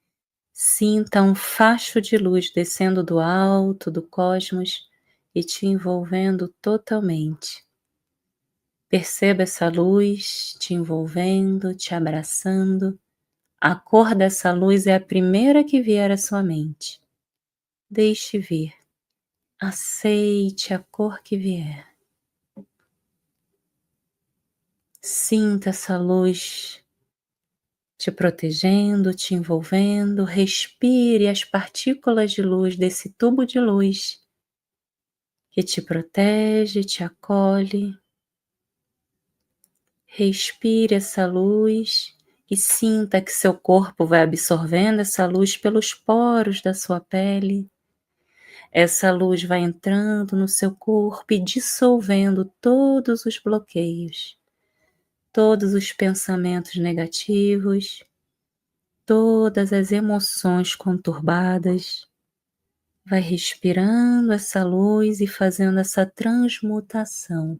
sinta um facho de luz descendo do alto do cosmos e te envolvendo totalmente. Perceba essa luz te envolvendo, te abraçando. A cor dessa luz é a primeira que vier à sua mente. Deixe vir. Aceite a cor que vier. Sinta essa luz te protegendo, te envolvendo. Respire as partículas de luz desse tubo de luz que te protege, te acolhe. Respire essa luz e sinta que seu corpo vai absorvendo essa luz pelos poros da sua pele. Essa luz vai entrando no seu corpo e dissolvendo todos os bloqueios, todos os pensamentos negativos, todas as emoções conturbadas. Vai respirando essa luz e fazendo essa transmutação,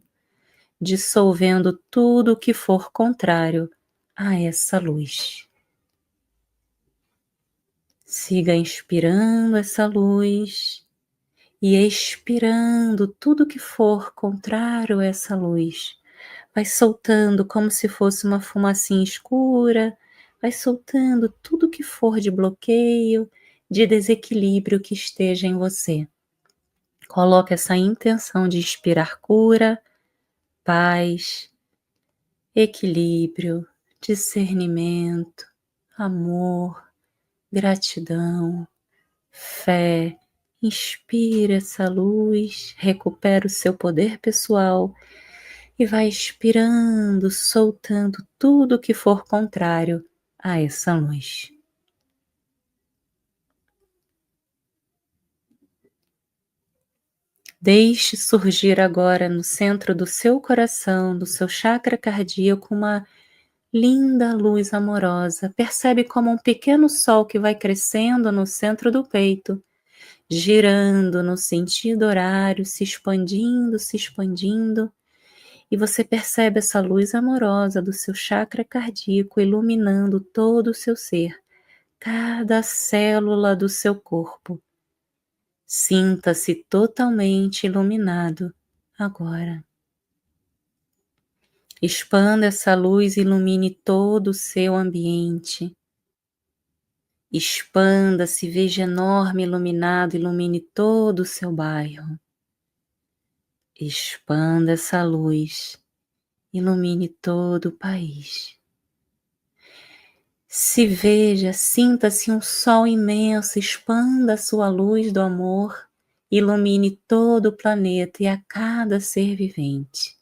dissolvendo tudo o que for contrário a essa luz. Siga inspirando essa luz e expirando tudo que for contrário a essa luz. Vai soltando como se fosse uma fumacinha escura, vai soltando tudo que for de bloqueio, de desequilíbrio que esteja em você. Coloque essa intenção de inspirar cura, paz, equilíbrio, discernimento, amor, gratidão, fé. Inspira essa luz, recupera o seu poder pessoal e vai expirando, soltando tudo que for contrário a essa luz. Deixe surgir agora no centro do seu coração, do seu chakra cardíaco, uma linda luz amorosa. Percebe como um pequeno sol que vai crescendo no centro do peito, girando no sentido horário, se expandindo, e você percebe essa luz amorosa do seu chakra cardíaco iluminando todo o seu ser, cada célula do seu corpo. Sinta-se totalmente iluminado agora. Expanda essa luz e ilumine todo o seu ambiente. Expanda-se, veja enorme, iluminado, ilumine todo o seu bairro. Expanda essa luz, ilumine todo o país. Se veja, sinta-se um sol imenso, expanda a sua luz do amor, ilumine todo o planeta e a cada ser vivente.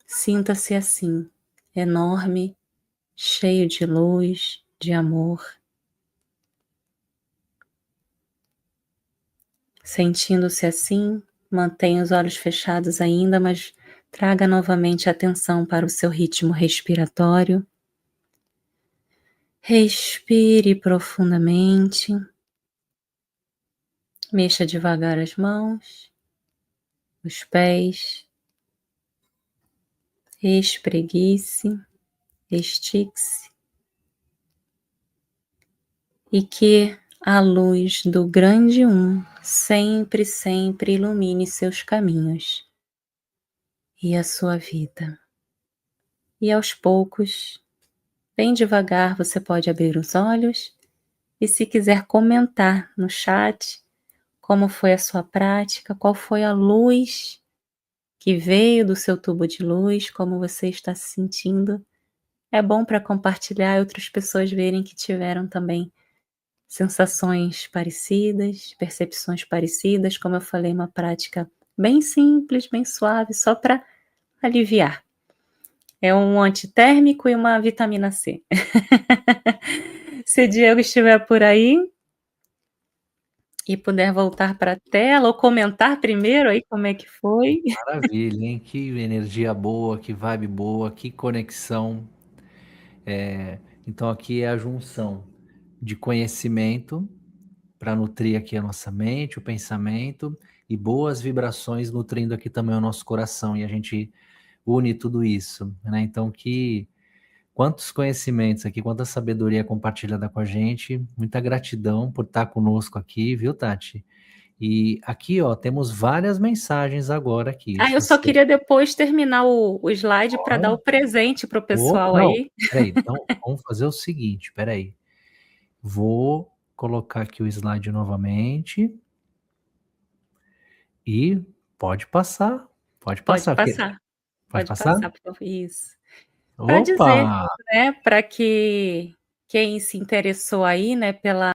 Sinta-se assim, enorme, cheio de luz, de amor. Sentindo-se assim, mantenha os olhos fechados ainda, mas traga novamente a atenção para o seu ritmo respiratório. Respire profundamente. Mexa devagar as mãos, os pés. Espreguice, estique-se. E que a luz do grande Um sempre, sempre ilumine seus caminhos e a sua vida. E aos poucos, bem devagar, você pode abrir os olhos e, se quiser comentar no chat como foi a sua prática, qual foi a luz que veio do seu tubo de luz, como você está se sentindo, é bom para compartilhar e outras pessoas verem que tiveram também sensações parecidas, percepções parecidas, como eu falei, uma prática bem simples, bem suave, só para aliviar. É um antitérmico e uma vitamina C. Se o Diego estiver por aí e puder voltar para a tela ou comentar primeiro aí como é que foi. Maravilha, hein? Que energia boa, que vibe boa, que conexão. Então aqui é a junção de conhecimento para nutrir aqui a nossa mente, o pensamento, e boas vibrações nutrindo aqui também o nosso coração, e a gente une tudo isso, né? Então quantos conhecimentos aqui, quanta sabedoria compartilhada com a gente, muita gratidão por estar conosco aqui, viu, Tati? E aqui, ó, temos várias mensagens agora aqui. Se Eu só você... queria depois terminar o slide para dar o presente para o Opa, pessoal não, aí. peraí, então vamos fazer o seguinte, peraí. Vou colocar aqui o slide novamente e pode passar, pode Pode passar. passar, Pode pode passar? passar, por favor. Isso. Para Opa! dizer, né, para que quem se interessou aí, né, pela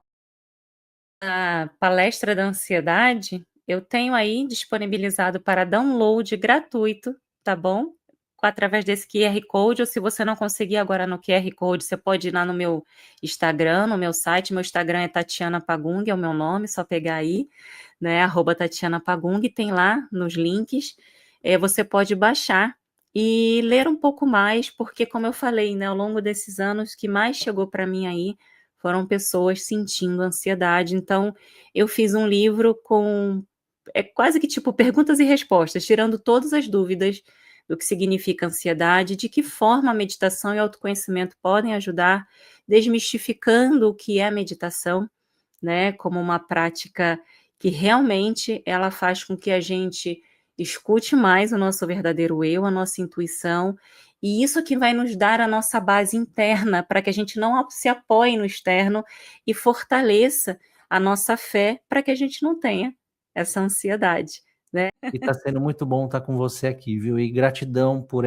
palestra da ansiedade, eu tenho aí disponibilizado para download gratuito, tá bom? Através desse QR Code, ou se você não conseguir agora no QR Code, você pode ir lá no meu Instagram, no meu site. Meu Instagram é Tatiana Pagung, é o meu nome, só pegar aí, né? @Tatiana Pagung, tem lá nos links. Você pode baixar e ler um pouco mais, porque, como eu falei, né, ao longo desses anos, o que mais chegou para mim aí foram pessoas sentindo ansiedade. Então, eu fiz um livro com quase que tipo perguntas e respostas, tirando todas as dúvidas do que significa ansiedade, de que forma a meditação e o autoconhecimento podem ajudar, desmistificando o que é a meditação, né, como uma prática que realmente ela faz com que a gente escute mais o nosso verdadeiro eu, a nossa intuição, e isso que vai nos dar a nossa base interna, para que a gente não se apoie no externo e fortaleça a nossa fé, para que a gente não tenha essa ansiedade, né. E está sendo muito bom estar com você aqui, viu? E gratidão por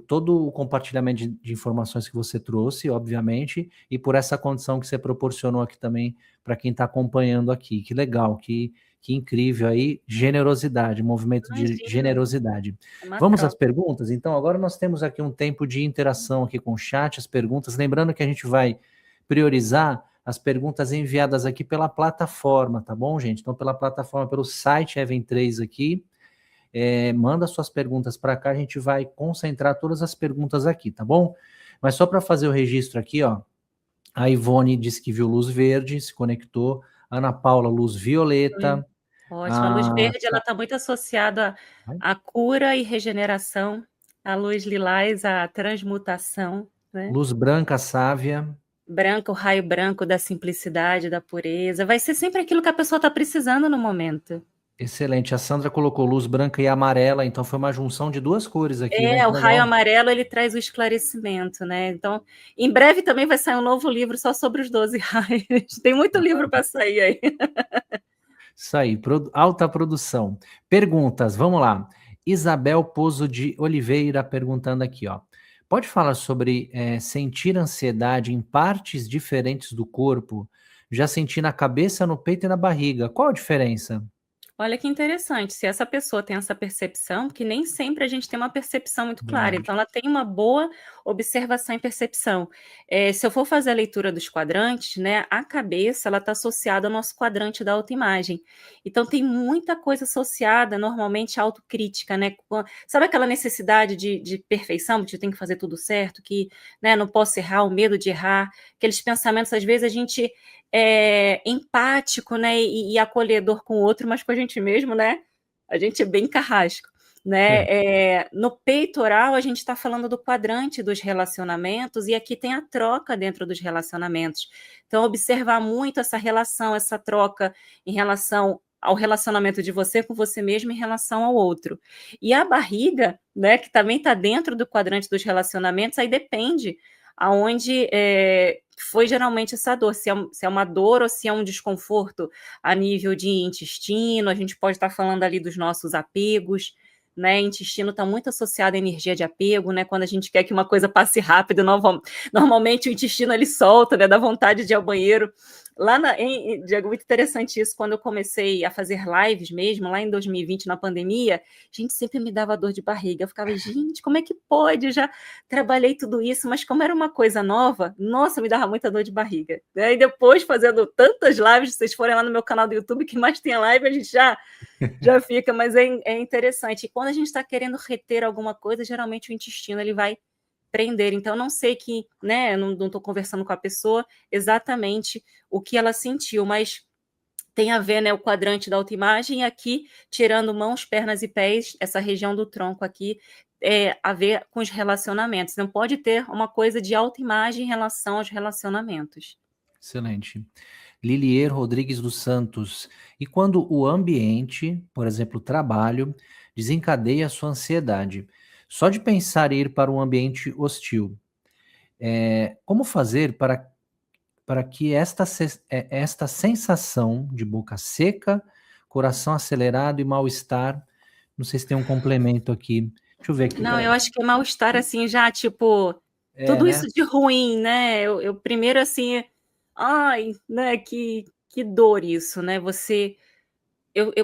todo o compartilhamento de informações que você trouxe, obviamente, e por essa condição que você proporcionou aqui também para quem está acompanhando aqui. Que legal, que incrível aí, generosidade, movimento de Imagina, generosidade. é uma Vamos às troca. perguntas? Então, agora nós temos aqui um tempo de interação aqui com o chat, as perguntas. Lembrando que a gente vai priorizar as perguntas enviadas aqui pela plataforma, tá bom, gente? Então, pela plataforma, pelo site Even 3 aqui, manda suas perguntas para cá, a gente vai concentrar todas as perguntas aqui, tá bom? Mas só para fazer o registro aqui, ó, a Ivone disse que viu luz verde, se conectou, Ana Paula, luz violeta, Ótimo. A luz Ah, verde, ela está muito associada à cura e regeneração, a luz lilás, à transmutação, né? luz branca, sávia. Branco, o raio branco da simplicidade, da pureza. Vai ser sempre aquilo que a pessoa está precisando no momento. Excelente. A Sandra colocou luz branca e amarela, então foi uma junção de duas cores aqui, né? É, Que o raio legal. amarelo, ele traz o esclarecimento, né? Então, em breve também vai sair um novo livro só sobre os 12 raios. Tem muito livro para sair aí. Isso aí, alta produção. Perguntas, vamos lá. Isabel Pozo de Oliveira perguntando aqui, ó. Pode falar sobre sentir ansiedade em partes diferentes do corpo? Já senti na cabeça, no peito e na barriga. Qual a diferença? Olha que interessante, se essa pessoa tem essa percepção, porque nem sempre a gente tem uma percepção muito clara, Verdade. então ela tem uma boa observação e percepção. Se eu for fazer a leitura dos quadrantes, né, a cabeça ela está associada ao nosso quadrante da autoimagem. Então tem muita coisa associada, normalmente à autocrítica, né? Sabe aquela necessidade de perfeição, que eu tenho que fazer tudo certo, que, né, não posso errar, o medo de errar, aqueles pensamentos, às vezes a gente empático, né, e acolhedor com o outro, mas com a gente mesmo, né, a gente é bem carrasco, né, É, no peitoral a gente está falando do quadrante dos relacionamentos, e aqui tem a troca dentro dos relacionamentos, então observar muito essa relação, essa troca em relação ao relacionamento de você com você mesmo em relação ao outro, e a barriga, né, que também está dentro do quadrante dos relacionamentos, aí depende aonde foi geralmente essa dor, se é uma dor ou se é um desconforto a nível de intestino, a gente pode estar falando ali dos nossos apegos, né? Intestino está muito associado à energia de apego, né? Quando a gente quer que uma coisa passe rápido, normalmente o intestino ele solta, né? Dá vontade de ir ao banheiro. Diego, muito interessante isso, quando eu comecei a fazer lives mesmo, lá em 2020, na pandemia, gente, sempre me dava dor de barriga. Eu ficava, gente, como é que pode? Eu já trabalhei tudo isso, mas como era uma coisa nova, nossa, me dava muita dor de barriga. Né? E depois, fazendo tantas lives, se vocês forem lá no meu canal do YouTube, que mais tem live, a gente já fica, mas é interessante. E quando a gente está querendo reter alguma coisa, geralmente o intestino ele vai prender. Então, eu não sei que, né, eu não estou conversando com a pessoa exatamente o que ela sentiu, mas tem a ver, né, o quadrante da autoimagem, e aqui, tirando mãos, pernas e pés, essa região do tronco aqui, a ver com os relacionamentos. Não pode ter uma coisa de autoimagem em relação aos relacionamentos. excelente. Lilier Rodrigues dos Santos. E quando o ambiente, por exemplo, o trabalho, desencadeia a sua ansiedade? Só de pensar em ir para um ambiente hostil, como fazer para que esta sensação de boca seca, coração acelerado e mal-estar, não sei se tem um complemento aqui. Deixa eu ver aqui. Não, eu acho que é mal-estar, assim, já, tipo, É, tudo né? isso de ruim, né? Eu primeiro, assim, ai, né, que dor isso, né?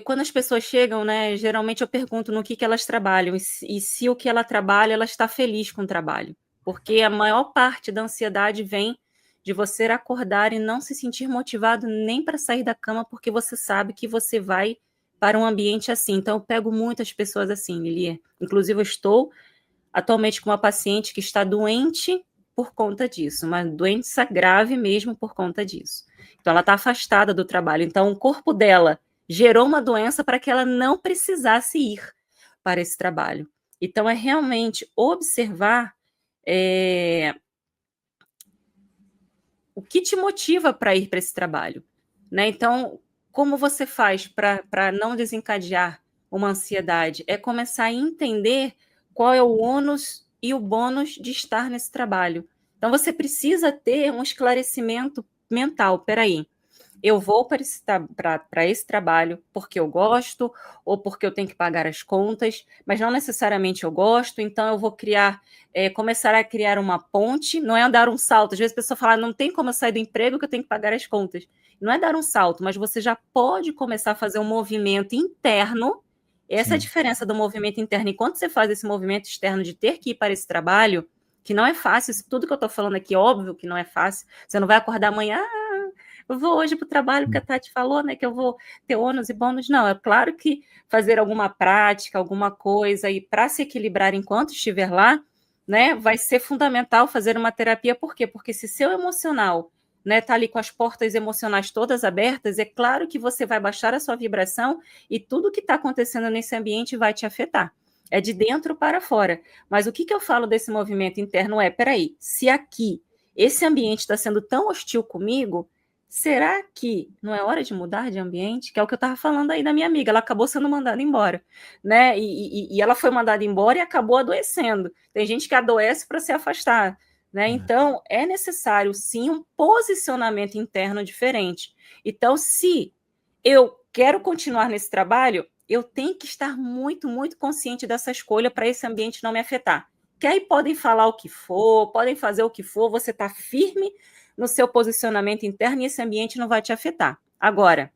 Quando as pessoas chegam, né, geralmente eu pergunto no que elas trabalham e se o que ela trabalha, ela está feliz com o trabalho. Porque a maior parte da ansiedade vem de você acordar e não se sentir motivado nem para sair da cama, porque você sabe que você vai para um ambiente assim. Então, eu pego muitas pessoas assim, Lili. Inclusive, eu estou atualmente com uma paciente que está doente por conta disso, uma doença grave mesmo por conta disso. Então, ela está afastada do trabalho. Então, o corpo dela gerou uma doença para que ela não precisasse ir para esse trabalho. Então, é realmente observar o que te motiva para ir para esse trabalho, né? Então, como você faz para não desencadear uma ansiedade? É começar a entender qual é o ônus e o bônus de estar nesse trabalho. Então, você precisa ter um esclarecimento mental. Peraí, eu vou para esse trabalho porque eu gosto ou porque eu tenho que pagar as contas, mas não necessariamente eu gosto, então eu vou começar a criar uma ponte, não é dar um salto. Às vezes a pessoa fala, não tem como eu sair do emprego que eu tenho que pagar as contas. Não é dar um salto, mas você já pode começar a fazer um movimento interno. Essa é a Sim. diferença do movimento interno. Enquanto você faz esse movimento externo de ter que ir para esse trabalho, que não é fácil, isso tudo que eu estou falando aqui, óbvio que não é fácil, você não vai acordar amanhã, eu vou hoje para o trabalho, porque a Tati falou, né, que eu vou ter ônus e bônus. Não, é claro que fazer alguma prática, alguma coisa, e para se equilibrar enquanto estiver lá, né, vai ser fundamental fazer uma terapia. Por quê? Porque se seu emocional né, tá ali com as portas emocionais todas abertas, é claro que você vai baixar a sua vibração e tudo que está acontecendo nesse ambiente vai te afetar. É de dentro para fora. Mas o que eu falo desse movimento interno é, peraí, se aqui esse ambiente está sendo tão hostil comigo, será que não é hora de mudar de ambiente? Que é o que eu estava falando aí da minha amiga, ela acabou sendo mandada embora, né? E ela foi mandada embora e acabou adoecendo. Tem gente que adoece para se afastar, né? Então, é necessário, sim, um posicionamento interno diferente. Então, se eu quero continuar nesse trabalho, eu tenho que estar muito, muito consciente dessa escolha para esse ambiente não me afetar. Que aí podem falar o que for, podem fazer o que for, você está firme no seu posicionamento interno e esse ambiente não vai te afetar. Agora,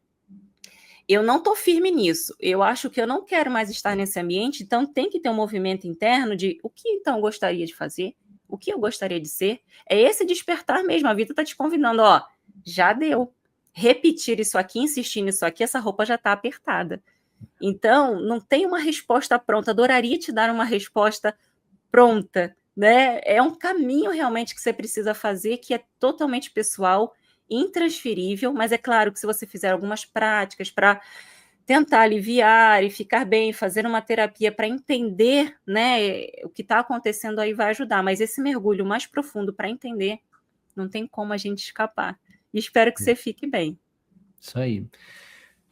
eu não estou firme nisso. Eu acho que eu não quero mais estar nesse ambiente, então tem que ter um movimento interno de o que então eu gostaria de fazer, o que eu gostaria de ser. É esse despertar mesmo. A vida está te convidando, ó, já deu. Repetir isso aqui, insistir nisso aqui, essa roupa já está apertada. Então, não tem uma resposta pronta. Adoraria te dar uma resposta pronta, né? É um caminho realmente que você precisa fazer que é totalmente pessoal, intransferível, mas é claro que se você fizer algumas práticas para tentar aliviar e ficar bem, fazer uma terapia para entender, né, o que está acontecendo aí vai ajudar, mas esse mergulho mais profundo para entender, não tem como a gente escapar. E espero que você fique bem. Isso aí.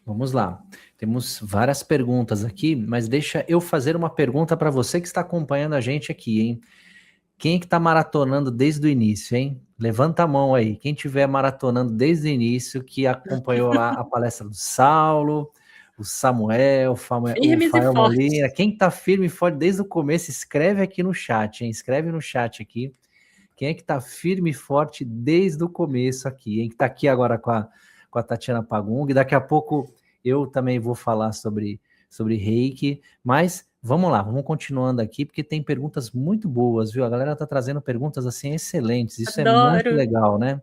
Vamos lá. Temos várias perguntas aqui, mas deixa eu fazer uma pergunta para você que está acompanhando a gente aqui, hein? Quem é que está maratonando desde o início, hein? Levanta a mão aí. Quem estiver maratonando desde o início, que acompanhou lá a palestra do Saulo, o Samuel, o Firmes e Fael fortes. Molina. Quem está firme e forte desde o começo, escreve aqui no chat, hein? Escreve no chat aqui. Quem é que está firme e forte desde o começo aqui, hein? Que está aqui agora com a Tatiana Pagung. Daqui a pouco eu também vou falar sobre Reiki, mas vamos lá, vamos continuando aqui, porque tem perguntas muito boas, viu? A galera está trazendo perguntas assim excelentes, isso é muito Adoro. legal, né?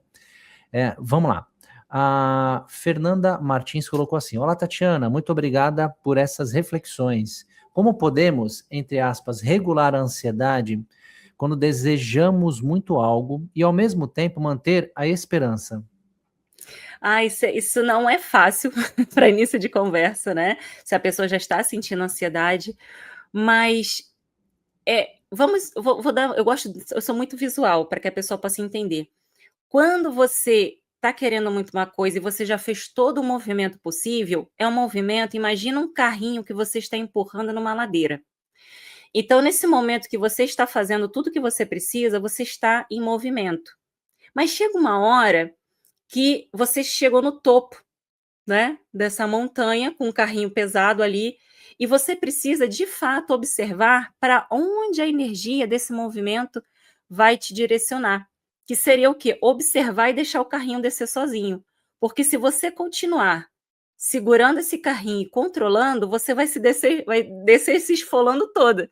Vamos lá. A Fernanda Martins colocou assim: Olá, Tatiana, muito obrigada por essas reflexões. Como podemos, entre aspas, regular a ansiedade quando desejamos muito algo e, ao mesmo tempo, manter a esperança? Isso não é fácil para início de conversa, né? Se a pessoa já está sentindo ansiedade, mas vou dar. Eu sou muito visual para que a pessoa possa entender. Quando você está querendo muito uma coisa e você já fez todo o movimento possível, é um movimento. Imagina um carrinho que você está empurrando numa ladeira. Então, nesse momento que você está fazendo tudo que você precisa, você está em movimento. Mas chega uma hora que você chegou no topo, né, dessa montanha com um carrinho pesado ali, e você precisa de fato observar para onde a energia desse movimento vai te direcionar, que seria o quê? Observar e deixar o carrinho descer sozinho. Porque se você continuar segurando esse carrinho e controlando, você vai descer se esfolando toda,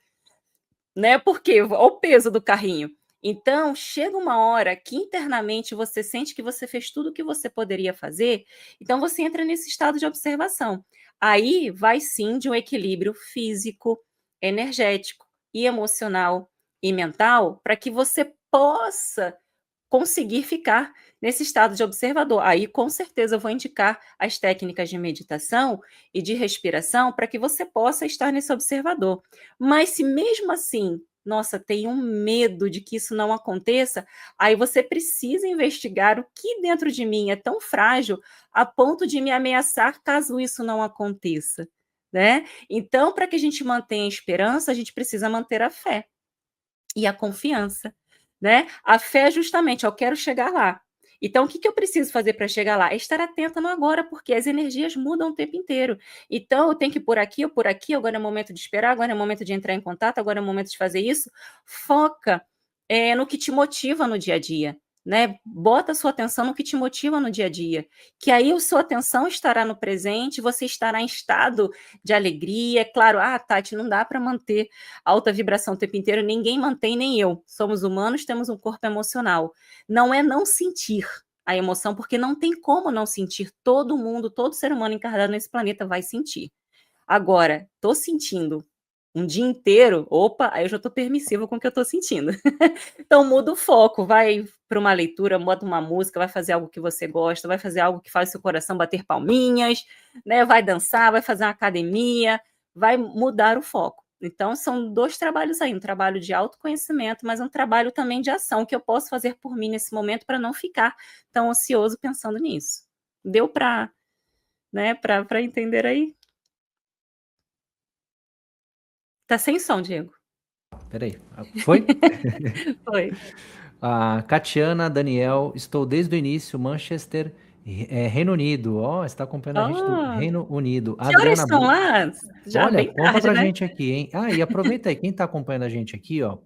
né? Porque olha o peso do carrinho. Então, chega uma hora que internamente você sente que você fez tudo o que você poderia fazer, então você entra nesse estado de observação. Aí vai sim de um equilíbrio físico, energético e emocional e mental para que você possa conseguir ficar nesse estado de observador. Aí, com certeza, eu vou indicar as técnicas de meditação e de respiração para que você possa estar nesse observador. Mas se mesmo assim, nossa, tem um medo de que isso não aconteça, aí você precisa investigar o que dentro de mim é tão frágil a ponto de me ameaçar caso isso não aconteça, né? Então, para que a gente mantenha a esperança, a gente precisa manter a fé e a confiança, né? A fé é justamente, eu quero chegar lá. Então, o que eu preciso fazer para chegar lá? É estar atenta no agora, porque as energias mudam o tempo inteiro. Então, eu tenho que ir por aqui ou por aqui, agora é o momento de esperar, agora é o momento de entrar em contato, agora é o momento de fazer isso. Foca no que te motiva no dia a dia, né? Bota a sua atenção no que te motiva no dia a dia, que aí a sua atenção estará no presente, você estará em estado de alegria. É claro, Tati, não dá para manter alta vibração o tempo inteiro, ninguém mantém, nem eu. Somos humanos, temos um corpo emocional. Não é não sentir a emoção, porque não tem como não sentir. Todo mundo, todo ser humano encarnado nesse planeta vai sentir. Agora, tô sentindo um dia inteiro, opa, aí eu já estou permissiva com o que eu estou sentindo. Então muda o foco, vai para uma leitura, bota uma música, vai fazer algo que você gosta, vai fazer algo que faz seu coração bater palminhas, né? Vai dançar, vai fazer uma academia, vai mudar o foco. Então são 2 trabalhos aí, um trabalho de autoconhecimento, mas um trabalho também de ação que eu posso fazer por mim nesse momento para não ficar tão ansioso pensando nisso. Deu para, né, para entender aí? Tá sem som, Diego. Peraí, foi? Foi. A Catiana Daniel, estou desde o início, Manchester, Reino Unido. Ó, está acompanhando a gente do Oh, Reino Unido. que horas Adriana são lá? Já olha, bem conta tarde, pra né? gente aqui, hein? Ah, e aproveita aí, quem tá acompanhando a gente aqui, ó,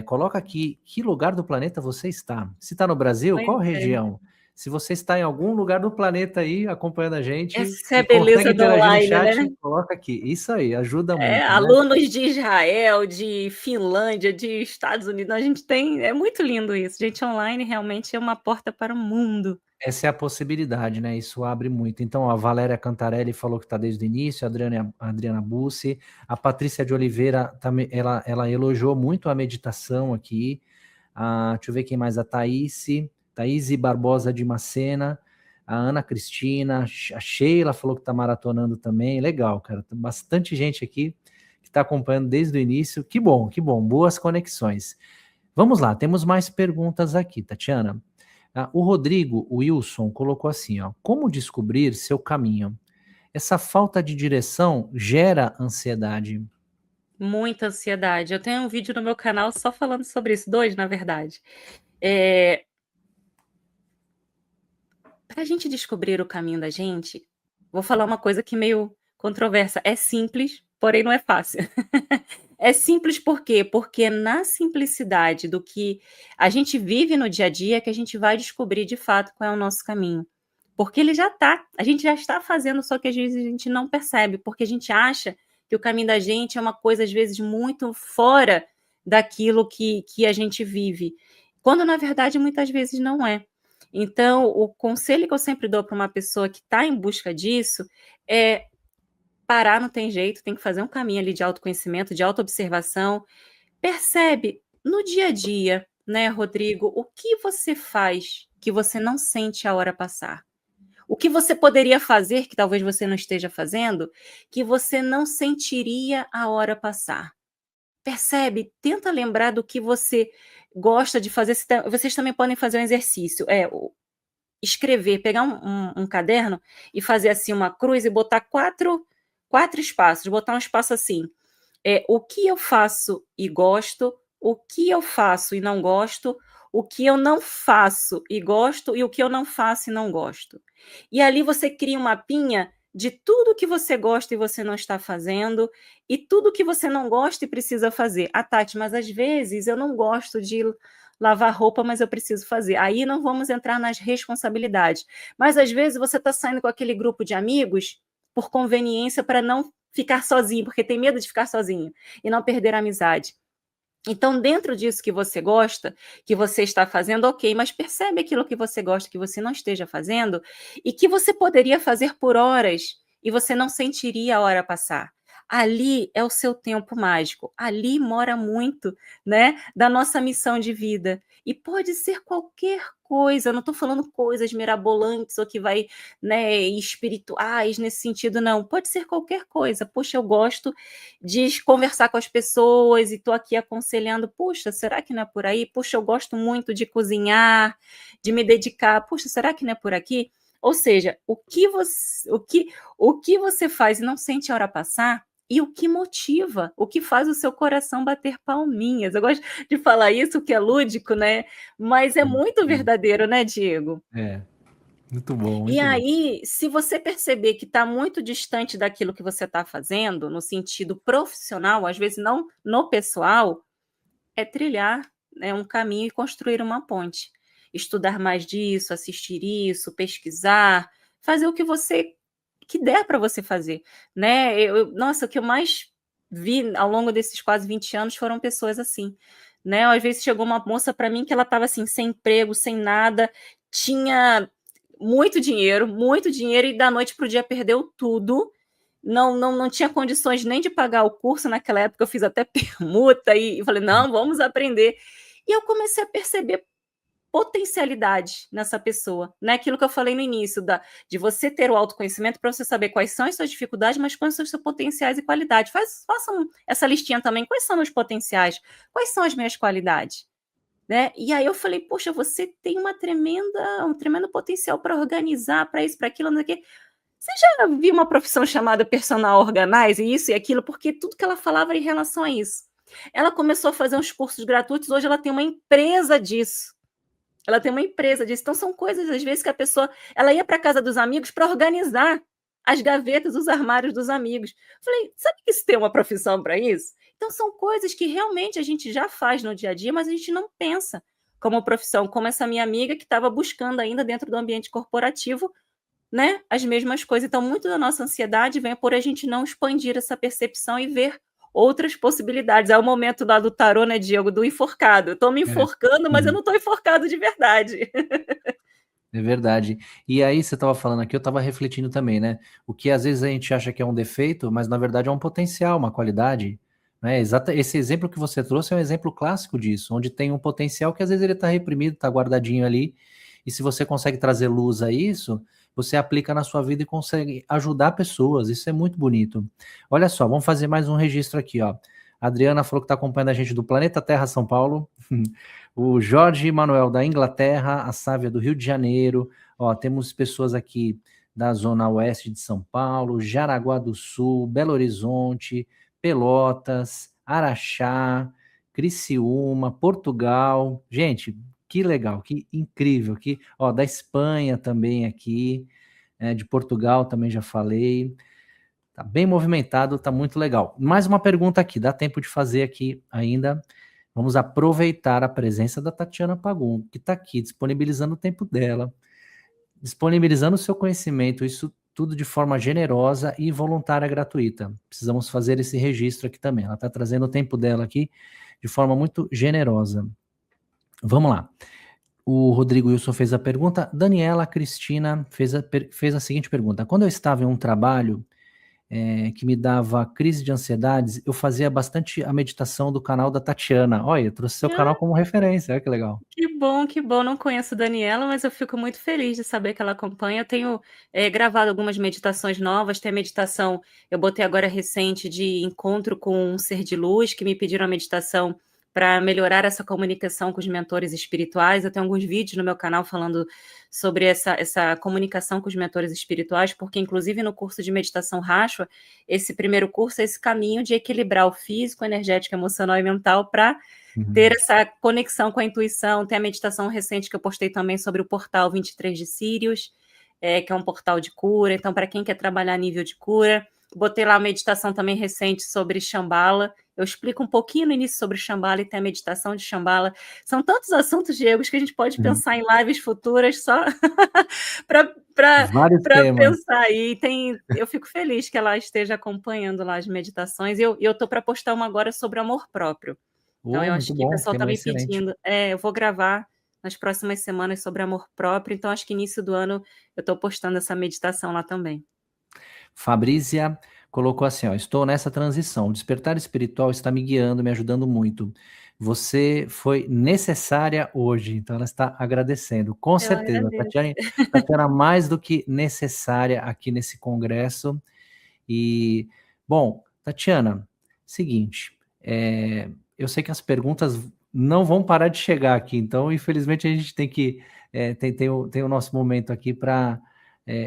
coloca aqui que lugar do planeta você está. Se tá no Brasil, Pois qual é. região? Se você está em algum lugar do planeta aí acompanhando a gente Essa é a e consegue beleza do interagir no online, né? chat, coloca aqui. Isso aí, ajuda É, muito, né? alunos de Israel, de Finlândia, de Estados Unidos, a gente tem, é muito lindo isso. Gente, online realmente é uma porta para o mundo. Essa é a possibilidade, né? Isso abre muito. Então, a Valéria Cantarelli falou que está desde o início, a Adriana Bussi, a Patrícia de Oliveira, também, ela elogiou muito a meditação aqui. Deixa eu ver quem mais, a Thaís Barbosa de Macena, a Ana Cristina, a Sheila falou que está maratonando também. Legal, cara. Tem bastante gente aqui que está acompanhando desde o início. Que bom, boas conexões. Vamos lá, temos mais perguntas aqui, Tatiana. O Rodrigo Wilson colocou assim, ó, como descobrir seu caminho? Essa falta de direção gera ansiedade. Muita ansiedade. Eu tenho um vídeo no meu canal só falando sobre isso, 2, na verdade. Para a gente descobrir o caminho da gente, vou falar uma coisa que meio controversa. É simples, porém não é fácil. É simples por quê? Porque na simplicidade do que a gente vive no dia a dia é que a gente vai descobrir de fato qual é o nosso caminho. Porque ele já está, a gente já está fazendo, só que às vezes a gente não percebe, porque a gente acha que o caminho da gente é uma coisa, às vezes, muito fora daquilo que a gente vive. Quando, na verdade, muitas vezes não é. Então, o conselho que eu sempre dou para uma pessoa que está em busca disso é parar, não tem jeito, tem que fazer um caminho ali de autoconhecimento, de autoobservação. Percebe no dia a dia, né, Rodrigo, o que você faz que você não sente a hora passar? O que você poderia fazer, que talvez você não esteja fazendo, que você não sentiria a hora passar? Percebe? Tenta lembrar do que você gosta de fazer. Vocês também podem fazer um exercício, escrever, pegar um caderno e fazer assim uma cruz e botar quatro espaços, botar um espaço assim, o que eu faço e gosto, o que eu faço e não gosto, o que eu não faço e gosto e o que eu não faço e não gosto. E ali você cria um mapinha de tudo que você gosta e você não está fazendo e tudo que você não gosta e precisa fazer. Tati, mas às vezes eu não gosto de lavar roupa, mas eu preciso fazer. Aí não vamos entrar nas responsabilidades. Mas às vezes você está saindo com aquele grupo de amigos por conveniência para não ficar sozinho, porque tem medo de ficar sozinho e não perder a amizade. Então, dentro disso que você gosta, que você está fazendo, ok, mas percebe aquilo que você gosta, que você não esteja fazendo e que você poderia fazer por horas e você não sentiria a hora passar. Ali é o seu tempo mágico, ali mora muito, né, da nossa missão de vida. E pode ser qualquer coisa, eu não estou falando coisas mirabolantes ou que vai, né, espirituais nesse sentido, não. Pode ser qualquer coisa. Poxa, eu gosto de conversar com as pessoas e estou aqui aconselhando, puxa, será que não é por aí? Puxa, eu gosto muito de cozinhar, de me dedicar, puxa, será que não é por aqui? Ou seja, o que você faz e não sente a hora passar, e o que motiva, o que faz o seu coração bater palminhas. Eu gosto de falar isso, que é lúdico, né? Mas é muito verdadeiro, né, Diego? É, muito bom, E muito bom. aí, se você perceber que está muito distante daquilo que você está fazendo, no sentido profissional, às vezes não no pessoal, é trilhar, né, um caminho e construir uma ponte. Estudar mais disso, assistir isso, pesquisar, fazer o que você que der para você fazer, né? Nossa, o que eu mais vi ao longo desses quase 20 anos foram pessoas assim, né? Às vezes chegou uma moça para mim que ela estava assim, sem emprego, sem nada, tinha muito dinheiro, e da noite para o dia perdeu tudo, não tinha condições nem de pagar o curso naquela época, eu fiz até permuta e falei, não, vamos aprender. E eu comecei a perceber potencialidade nessa pessoa, né? Aquilo que eu falei no início, de você ter o autoconhecimento para você saber quais são as suas dificuldades, mas quais são os seus potenciais e qualidades. Façam essa listinha também, quais são os potenciais, quais são as minhas qualidades, né? E aí eu falei, poxa, você tem um tremendo potencial para organizar, para isso, para aquilo, não sei o quê. Você já viu uma profissão chamada personal organizer, isso e aquilo, porque tudo que ela falava era em relação a isso. Ela começou a fazer uns cursos gratuitos, hoje ela tem uma empresa disso. Ela tem uma empresa disso. Então, são coisas, às vezes, que a pessoa ela ia para a casa dos amigos para organizar as gavetas, os armários dos amigos. Falei, sabe que isso tem uma profissão para isso? Então, são coisas que realmente a gente já faz no dia a dia, mas a gente não pensa como profissão, como essa minha amiga que estava buscando ainda dentro do ambiente corporativo, né, as mesmas coisas. Então, muito da nossa ansiedade vem por a gente não expandir essa percepção e ver outras possibilidades. É o momento lá do tarô, né, Diego, do enforcado. Eu estou me enforcando, mas eu não estou enforcado de verdade. É verdade. E aí você estava falando aqui, eu estava refletindo também, né? O que às vezes a gente acha que é um defeito, mas na verdade é um potencial, uma qualidade. Né? Esse exemplo que você trouxe é um exemplo clássico disso, onde tem um potencial que às vezes ele está reprimido, está guardadinho ali. E se você consegue trazer luz a isso, você aplica na sua vida e consegue ajudar pessoas. Isso é muito bonito. Olha só, vamos fazer mais um registro aqui, ó. A Adriana falou que está acompanhando a gente do Planeta Terra São Paulo. O Jorge Manuel da Inglaterra, a Sávia do Rio de Janeiro, ó, temos pessoas aqui da Zona Oeste de São Paulo, Jaraguá do Sul, Belo Horizonte, Pelotas, Araxá, Criciúma, Portugal. Gente, que legal, que incrível, que, ó, da Espanha também aqui, de Portugal também já falei. Tá bem movimentado, tá muito legal. Mais uma pergunta aqui, dá tempo de fazer aqui ainda. Vamos aproveitar a presença da Tatiana Pagum, que está aqui disponibilizando o tempo dela, disponibilizando o seu conhecimento, isso tudo de forma generosa e voluntária gratuita. Precisamos fazer esse registro aqui também. Ela está trazendo o tempo dela aqui de forma muito generosa. Vamos lá. O Rodrigo Wilson fez a pergunta. Daniela Cristina fez a seguinte pergunta. Quando eu estava em um trabalho que me dava crise de ansiedades, eu fazia bastante a meditação do canal da Tatiana. Olha, eu trouxe seu canal como referência, olha que legal. Que bom, que bom. Não conheço Daniela, mas eu fico muito feliz de saber que ela acompanha. Eu tenho gravado algumas meditações novas. Tem a meditação, eu botei agora recente, de encontro com um ser de luz, que me pediram a meditação para melhorar essa comunicação com os mentores espirituais. Eu tenho alguns vídeos no meu canal falando sobre essa comunicação com os mentores espirituais, porque inclusive no curso de meditação Rashwa, esse primeiro curso é esse caminho de equilibrar o físico, energético, emocional e mental para ter essa conexão com a intuição. Tem a meditação recente que eu postei também sobre o portal 23 de Sírios, que é um portal de cura. Então, para quem quer trabalhar a nível de cura, botei lá a meditação também recente sobre Shambhala. Eu explico um pouquinho no início sobre Shambhala e tem a meditação de Shambhala. São tantos assuntos, Diego, que a gente pode pensar em lives futuras só para pensar aí. Eu fico feliz que ela esteja acompanhando lá as meditações. E eu estou para postar uma agora sobre amor próprio. Então, eu acho que o pessoal está me pedindo. Eu vou gravar nas próximas semanas sobre amor próprio. Então, acho que início do ano eu estou postando essa meditação lá também. Fabrícia colocou assim, ó, estou nessa transição, o despertar espiritual está me guiando, me ajudando muito. Você foi necessária hoje, então ela está agradecendo, com certeza. Tatiana mais do que necessária aqui nesse congresso. E, bom, Tatiana, seguinte, eu sei que as perguntas não vão parar de chegar aqui, então, infelizmente, a gente tem que tem o nosso momento aqui para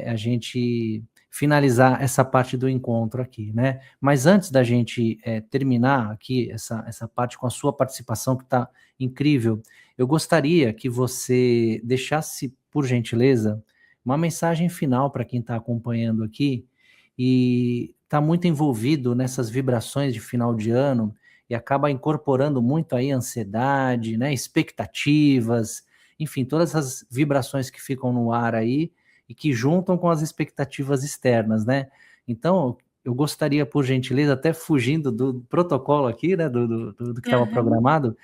a gente finalizar essa parte do encontro aqui, né? Mas antes da gente terminar aqui essa parte com a sua participação, que está incrível, eu gostaria que você deixasse, por gentileza, uma mensagem final para quem está acompanhando aqui e está muito envolvido nessas vibrações de final de ano e acaba incorporando muito aí ansiedade, né, expectativas, enfim, todas as vibrações que ficam no ar aí e que juntam com as expectativas externas, né? Então, eu gostaria, por gentileza, até fugindo do protocolo aqui, né, do que estava programado,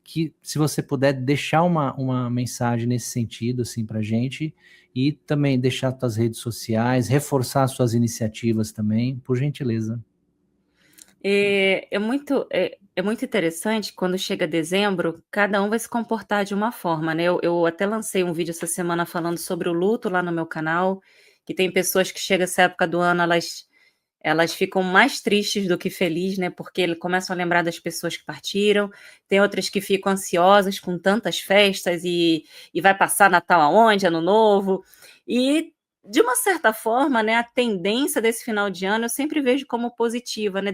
que se você puder deixar uma mensagem nesse sentido, assim, para a gente, e também deixar suas redes sociais, reforçar suas iniciativas também, por gentileza. É muito interessante quando chega dezembro, cada um vai se comportar de uma forma, né? Eu até lancei um vídeo essa semana falando sobre o luto lá no meu canal, que tem pessoas que chega essa época do ano, elas ficam mais tristes do que felizes, né? Porque eles começam a lembrar das pessoas que partiram. Tem outras que ficam ansiosas com tantas festas e vai passar Natal aonde? Ano Novo. E, de uma certa forma, né, a tendência desse final de ano eu sempre vejo como positiva, né?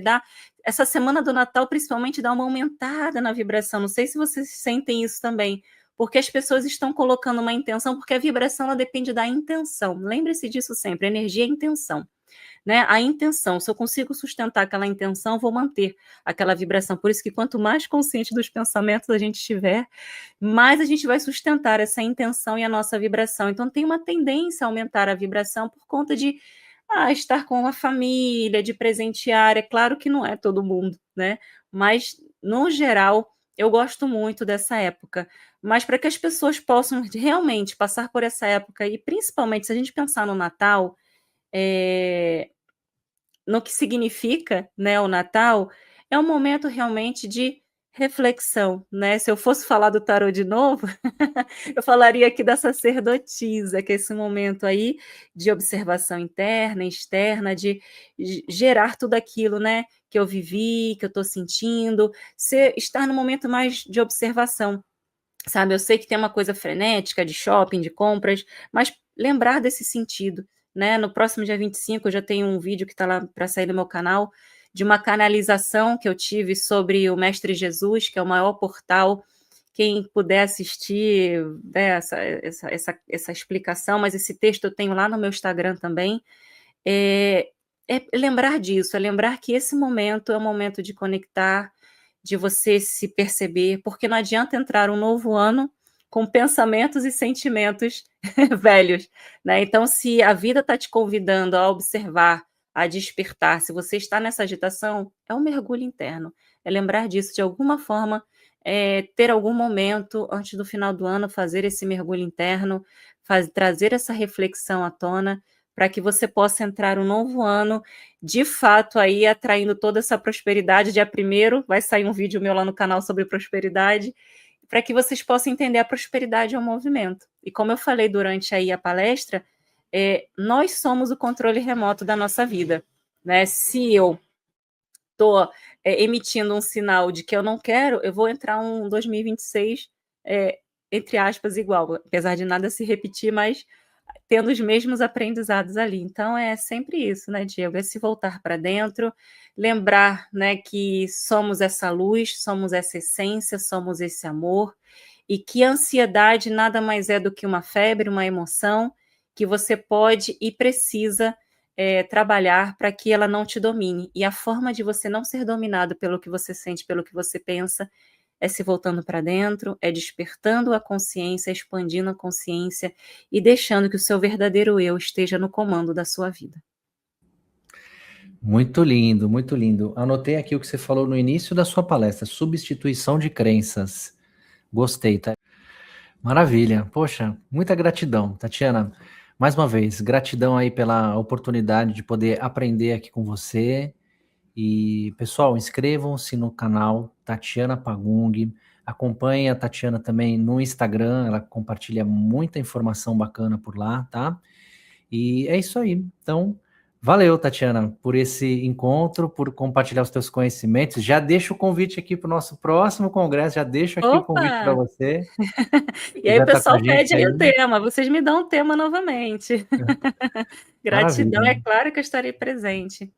Essa semana do Natal, principalmente, dá uma aumentada na vibração. Não sei se vocês sentem isso também. Porque as pessoas estão colocando uma intenção, porque a vibração ela depende da intenção. Lembre-se disso sempre, energia é intenção. Né? A intenção, se eu consigo sustentar aquela intenção, vou manter aquela vibração. Por isso que quanto mais consciente dos pensamentos a gente estiver, mais a gente vai sustentar essa intenção e a nossa vibração. Então tem uma tendência a aumentar a vibração por conta de estar com a família, de presentear. É claro que não é todo mundo, né? Mas, no geral, eu gosto muito dessa época. Mas para que as pessoas possam realmente passar por essa época, e principalmente se a gente pensar no Natal, no que significa, né, o Natal, é um momento realmente de reflexão, né? Se eu fosse falar do tarô de novo, eu falaria aqui da sacerdotisa, que é esse momento aí de observação interna, externa, de gerar tudo aquilo, né, que eu vivi, que eu estou sentindo, estar no momento mais de observação. Sabe, eu sei que tem uma coisa frenética de shopping, de compras, mas lembrar desse sentido, né? No próximo dia 25 eu já tenho um vídeo que está lá para sair no meu canal, de uma canalização que eu tive sobre o Mestre Jesus, que é o maior portal. Quem puder assistir, né, essa explicação, mas esse texto eu tenho lá no meu Instagram também. É lembrar disso, é lembrar que esse momento é um momento de conectar, de você se perceber, porque não adianta entrar um novo ano com pensamentos e sentimentos velhos, né? Então, se a vida está te convidando a observar, a despertar, se você está nessa agitação, é um mergulho interno, é lembrar disso de alguma forma, ter algum momento antes do final do ano, fazer esse mergulho interno, trazer essa reflexão à tona, para que você possa entrar um novo ano, de fato, aí atraindo toda essa prosperidade. Dia 1º vai sair um vídeo meu lá no canal sobre prosperidade, para que vocês possam entender a prosperidade é um movimento. E como eu falei durante aí a palestra, nós somos o controle remoto da nossa vida, né? Se eu estou emitindo um sinal de que eu não quero, eu vou entrar um 2026, entre aspas, igual, apesar de nada se repetir, mas tendo os mesmos aprendizados ali. Então, é sempre isso, né, Diego? É se voltar para dentro, lembrar, né, que somos essa luz, somos essa essência, somos esse amor, e que a ansiedade nada mais é do que uma febre, uma emoção, que você pode e precisa trabalhar para que ela não te domine. E a forma de você não ser dominado pelo que você sente, pelo que você pensa, é se voltando para dentro, é despertando a consciência, expandindo a consciência e deixando que o seu verdadeiro eu esteja no comando da sua vida. Muito lindo, muito lindo. Anotei aqui o que você falou no início da sua palestra, substituição de crenças. Gostei, tá? Maravilha. Poxa, muita gratidão, Tatiana. Mais uma vez, gratidão aí pela oportunidade de poder aprender aqui com você. E, pessoal, inscrevam-se no canal Tatiana Pagung. Acompanhe a Tatiana também no Instagram, ela compartilha muita informação bacana por lá, tá? E é isso aí. Então, valeu, Tatiana, por esse encontro, por compartilhar os teus conhecimentos. Já deixo o convite aqui para o nosso próximo congresso, já deixo aqui o convite para Opa! você. E aí o Quiser estar com a pessoal gente pede aí aí. o tema, vocês me dão um tema novamente. Gratidão, Maravilha. é claro que eu estarei presente.